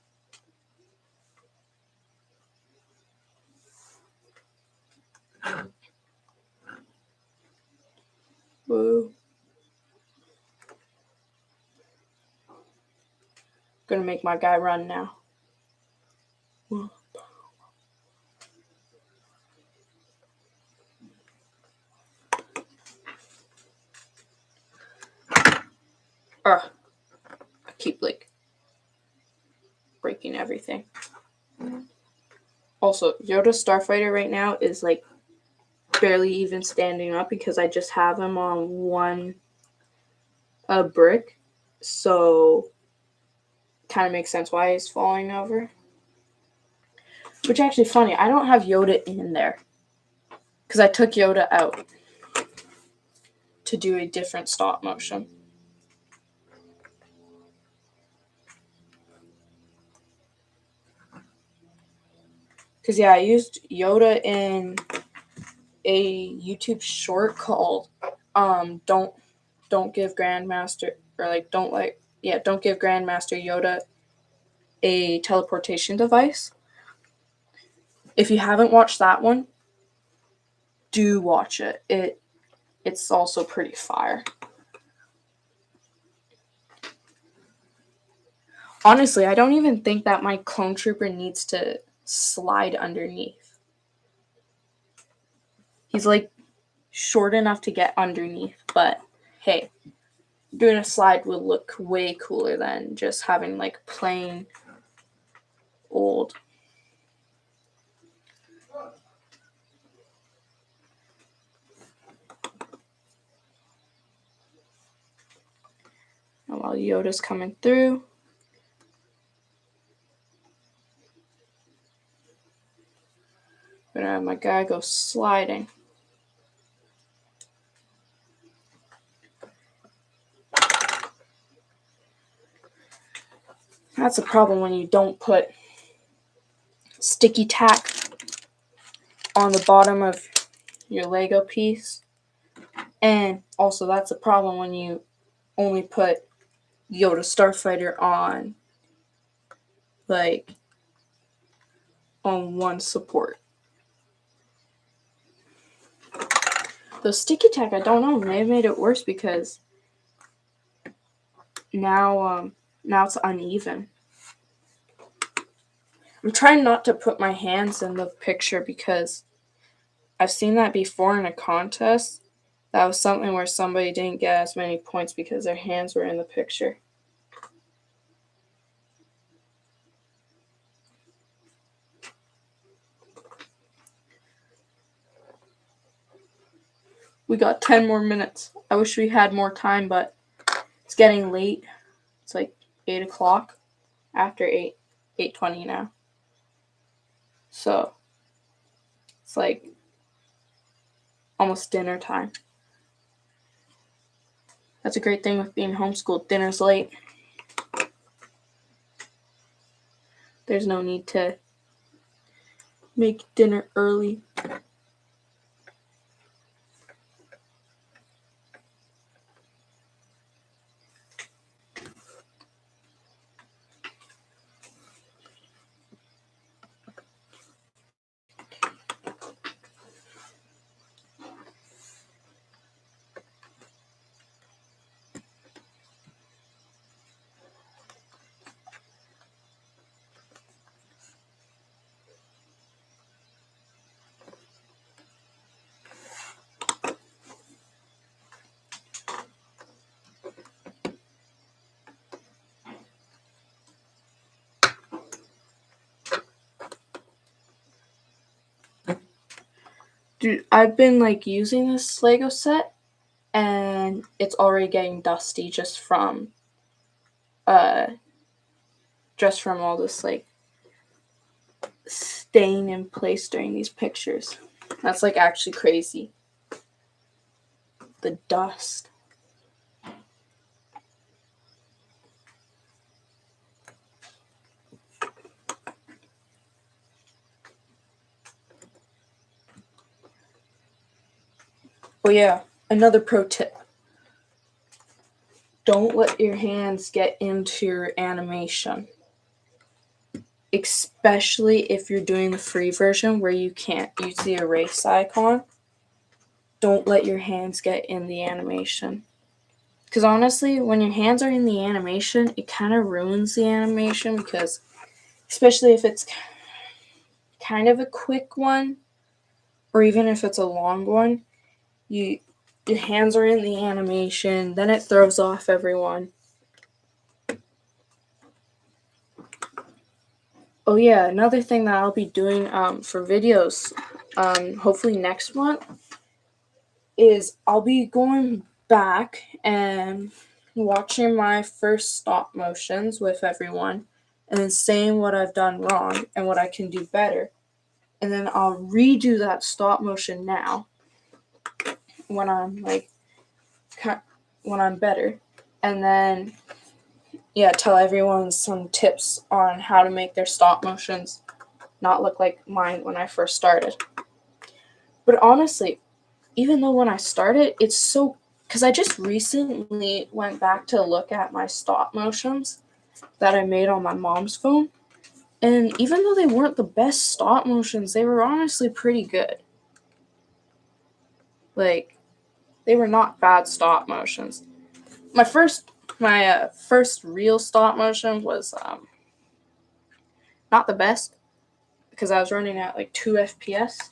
Woo. Gonna make my guy run now. I keep like breaking everything. Also, Yoda Starfighter right now is like barely even standing up because I just have him on one brick, so kind of makes sense why he's falling over. Which actually funny, I don't have Yoda in there because I took Yoda out to do a different stop motion. Because yeah, I used Yoda in a YouTube short called don't give Grandmaster don't give Grandmaster Yoda a teleportation device. If you haven't watched that one, do watch it. It's also pretty fire. Honestly, I don't even think that my clone trooper needs to slide underneath. He's like short enough to get underneath, but hey, doing a slide would look way cooler than just having like plain old. And while Yoda's coming through, I'm gonna have my guy go sliding. That's a problem when you don't put sticky tack on the bottom of your Lego piece. And also that's a problem when you only put Yoda Starfighter on one support. The sticky tack, I don't know, may have made it worse because now it's uneven. I'm trying not to put my hands in the picture because I've seen that before in a contest. That was something where somebody didn't get as many points because their hands were in the picture. We got 10 more minutes. I wish we had more time, but it's getting late. It's like 8 o'clock after 8:20 now. So it's like almost dinner time. That's a great thing with being homeschooled. Dinner's late. There's no need to make dinner early. Dude, I've been like using this Lego set and it's already getting dusty just from all this like staying in place during these pictures. That's like actually crazy. The dust. But yeah, another pro tip. Don't let your hands get into your animation. Especially if you're doing the free version where you can't use the erase icon. Don't let your hands get in the animation. Because honestly, when your hands are in the animation, it kind of ruins the animation because, especially if it's kind of a quick one, or even if it's a long one, your hands are in the animation, then it throws off everyone. Oh yeah, another thing that I'll be doing for videos, hopefully next month, is I'll be going back and watching my first stop motions with everyone and then saying what I've done wrong and what I can do better. And then I'll redo that stop motion now when I'm better. And then tell everyone some tips on how to make their stop motions not look like mine when I first started. But honestly, even though when I started, it's so, because I just recently went back to look at my stop motions that I made on my mom's phone. And even though they weren't the best stop motions, they were honestly pretty good. Like, they were not bad stop motions. My first real stop motion was not the best because I was running at like 2 FPS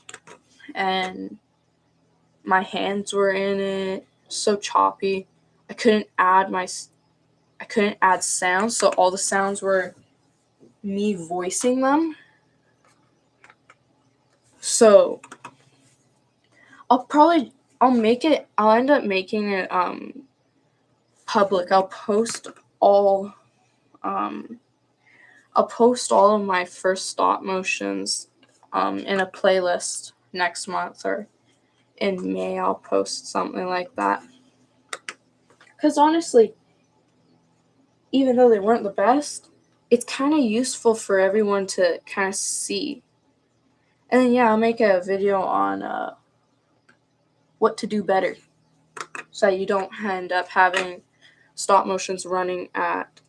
and my hands were in it, so choppy. I couldn't add sounds, so all the sounds were me voicing them. So I'll end up making it public. I'll post all of my first stop motions in a playlist next month, or in May I'll post something like that. Because honestly, even though they weren't the best, it's kind of useful for everyone to kind of see. And then I'll make a video on what to do better so that you don't end up having stop motions running at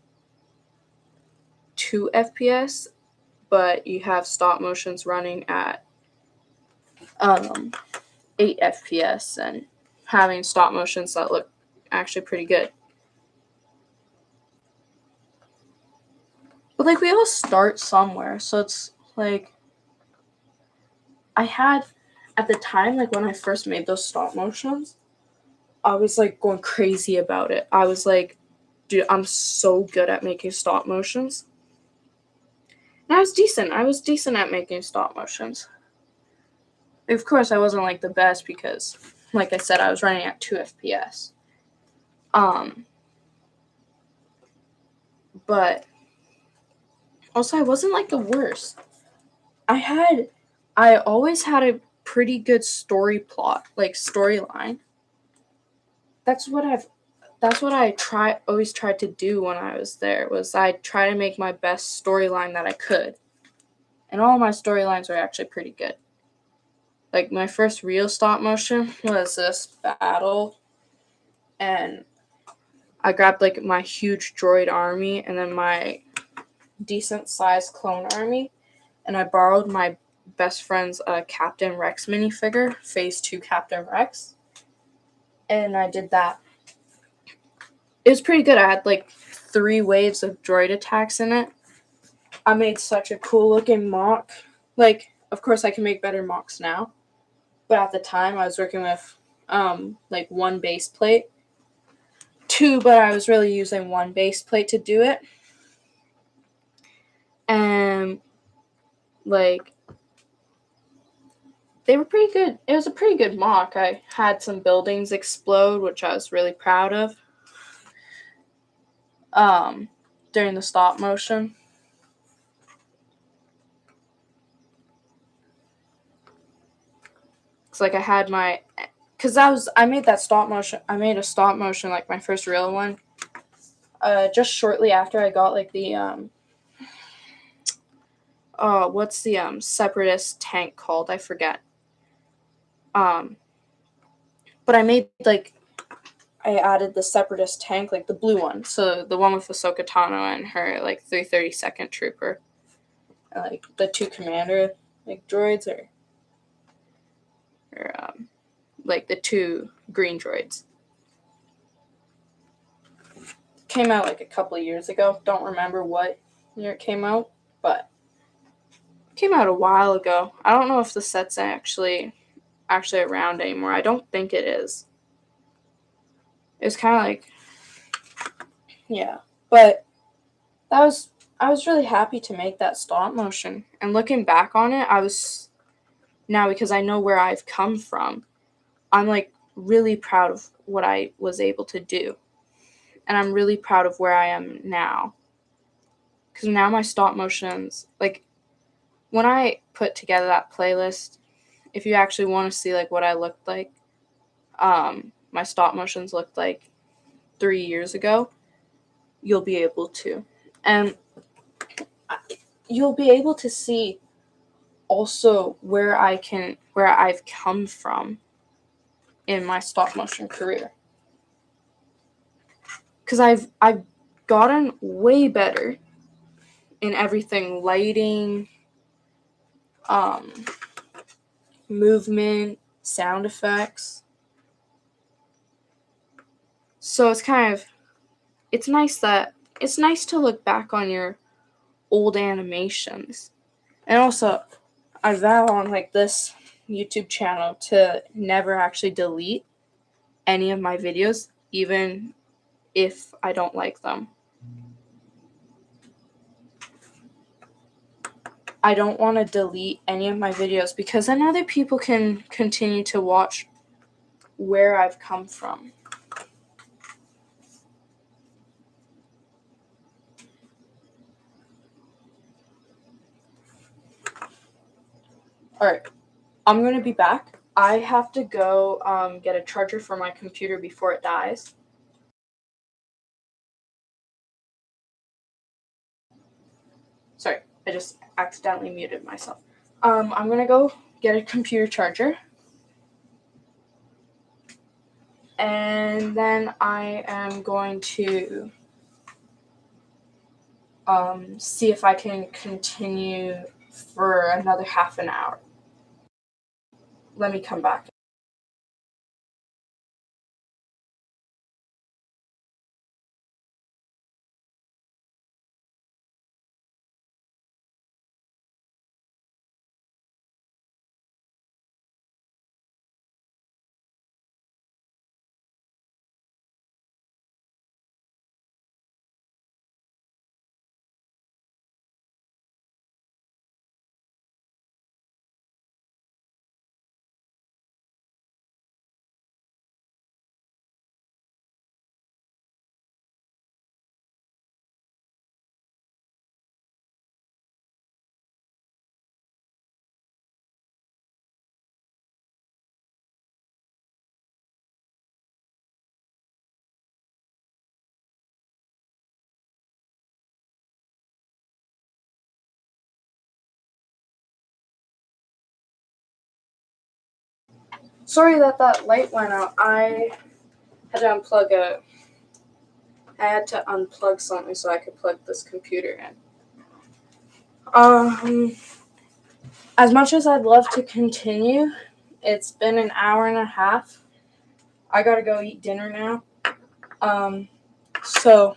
2 FPS, but you have stop motions running at 8 FPS and having stop motions that look actually pretty good. But like, we all start somewhere, so it's like, I had, at the time, like when I first made those stop motions, I was like going crazy about it. I was like, dude, I'm so good at making stop motions. And I was decent at making stop motions. Of course, I wasn't like the best because, like I said, I was running at 2 FPS. But also I wasn't like the worst. I always had a pretty good storyline. That's what I always tried to do when I was there, was I try to make my best storyline that I could. And all my storylines were actually pretty good. Like, my first real stop motion was this battle, and I grabbed like my huge droid army and then my decent sized clone army, and I borrowed my best friend's Captain Rex minifigure, Phase 2 Captain Rex, and I did that. It was pretty good. I had like 3 waves of droid attacks in it. I made such a cool looking mock. Like, of course I can make better mocks now, but at the time I was working with like 1 base plate. 2, but I was really using 1 base plate to do it. And like, they were pretty good. It was a pretty good mock. I had some buildings explode, which I was really proud of. During the stop motion. It's like I had my, cause I made a stop motion, like my first real one, just shortly after I got like the what's the separatist tank called? I forget. But I made like, I added the separatist tank, like the blue one, so the one with Ahsoka Tano and her like 332nd trooper, and, like the two commander like droids or like the two green droids. Came out like a couple of years ago. Don't remember what year it came out, but it came out a while ago. I don't know if the set's actually around anymore. I don't think it is. It was kind of like, yeah, but I was really happy to make that stop motion. And looking back on it, now because I know where I've come from, I'm like really proud of what I was able to do. And I'm really proud of where I am now. Because now my stop motions, like when I put together that playlist, if you actually want to see like what I looked like, my stop motions looked like 3 years ago, you'll be able to. And you'll be able to see also where I've come from in my stop motion career. Because I've gotten way better in everything, lighting, movement, sound effects. So it's nice to look back on your old animations. And also, I vow on like this YouTube channel to never actually delete any of my videos, even if I don't like them. I don't want to delete any of my videos because then other people can continue to watch where I've come from. Alright, I'm going to be back. I have to go get a charger for my computer before it dies. Sorry, I just accidentally muted myself. I'm going to go get a computer charger. And then I am going to see if I can continue for another half an hour. Let me come back. Sorry that light went out. I had to unplug something so I could plug this computer in. As much as I'd love to continue, it's been an hour and a half. I gotta go eat dinner now. So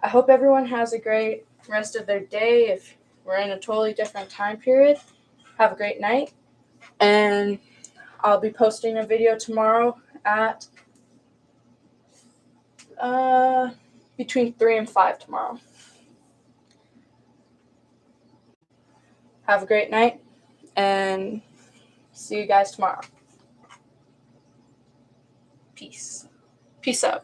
I hope everyone has a great rest of their day. If we're in a totally different time period, have a great night. And I'll be posting a video tomorrow at between 3 and 5 tomorrow. Have a great night, and See you guys tomorrow. Peace. Peace out.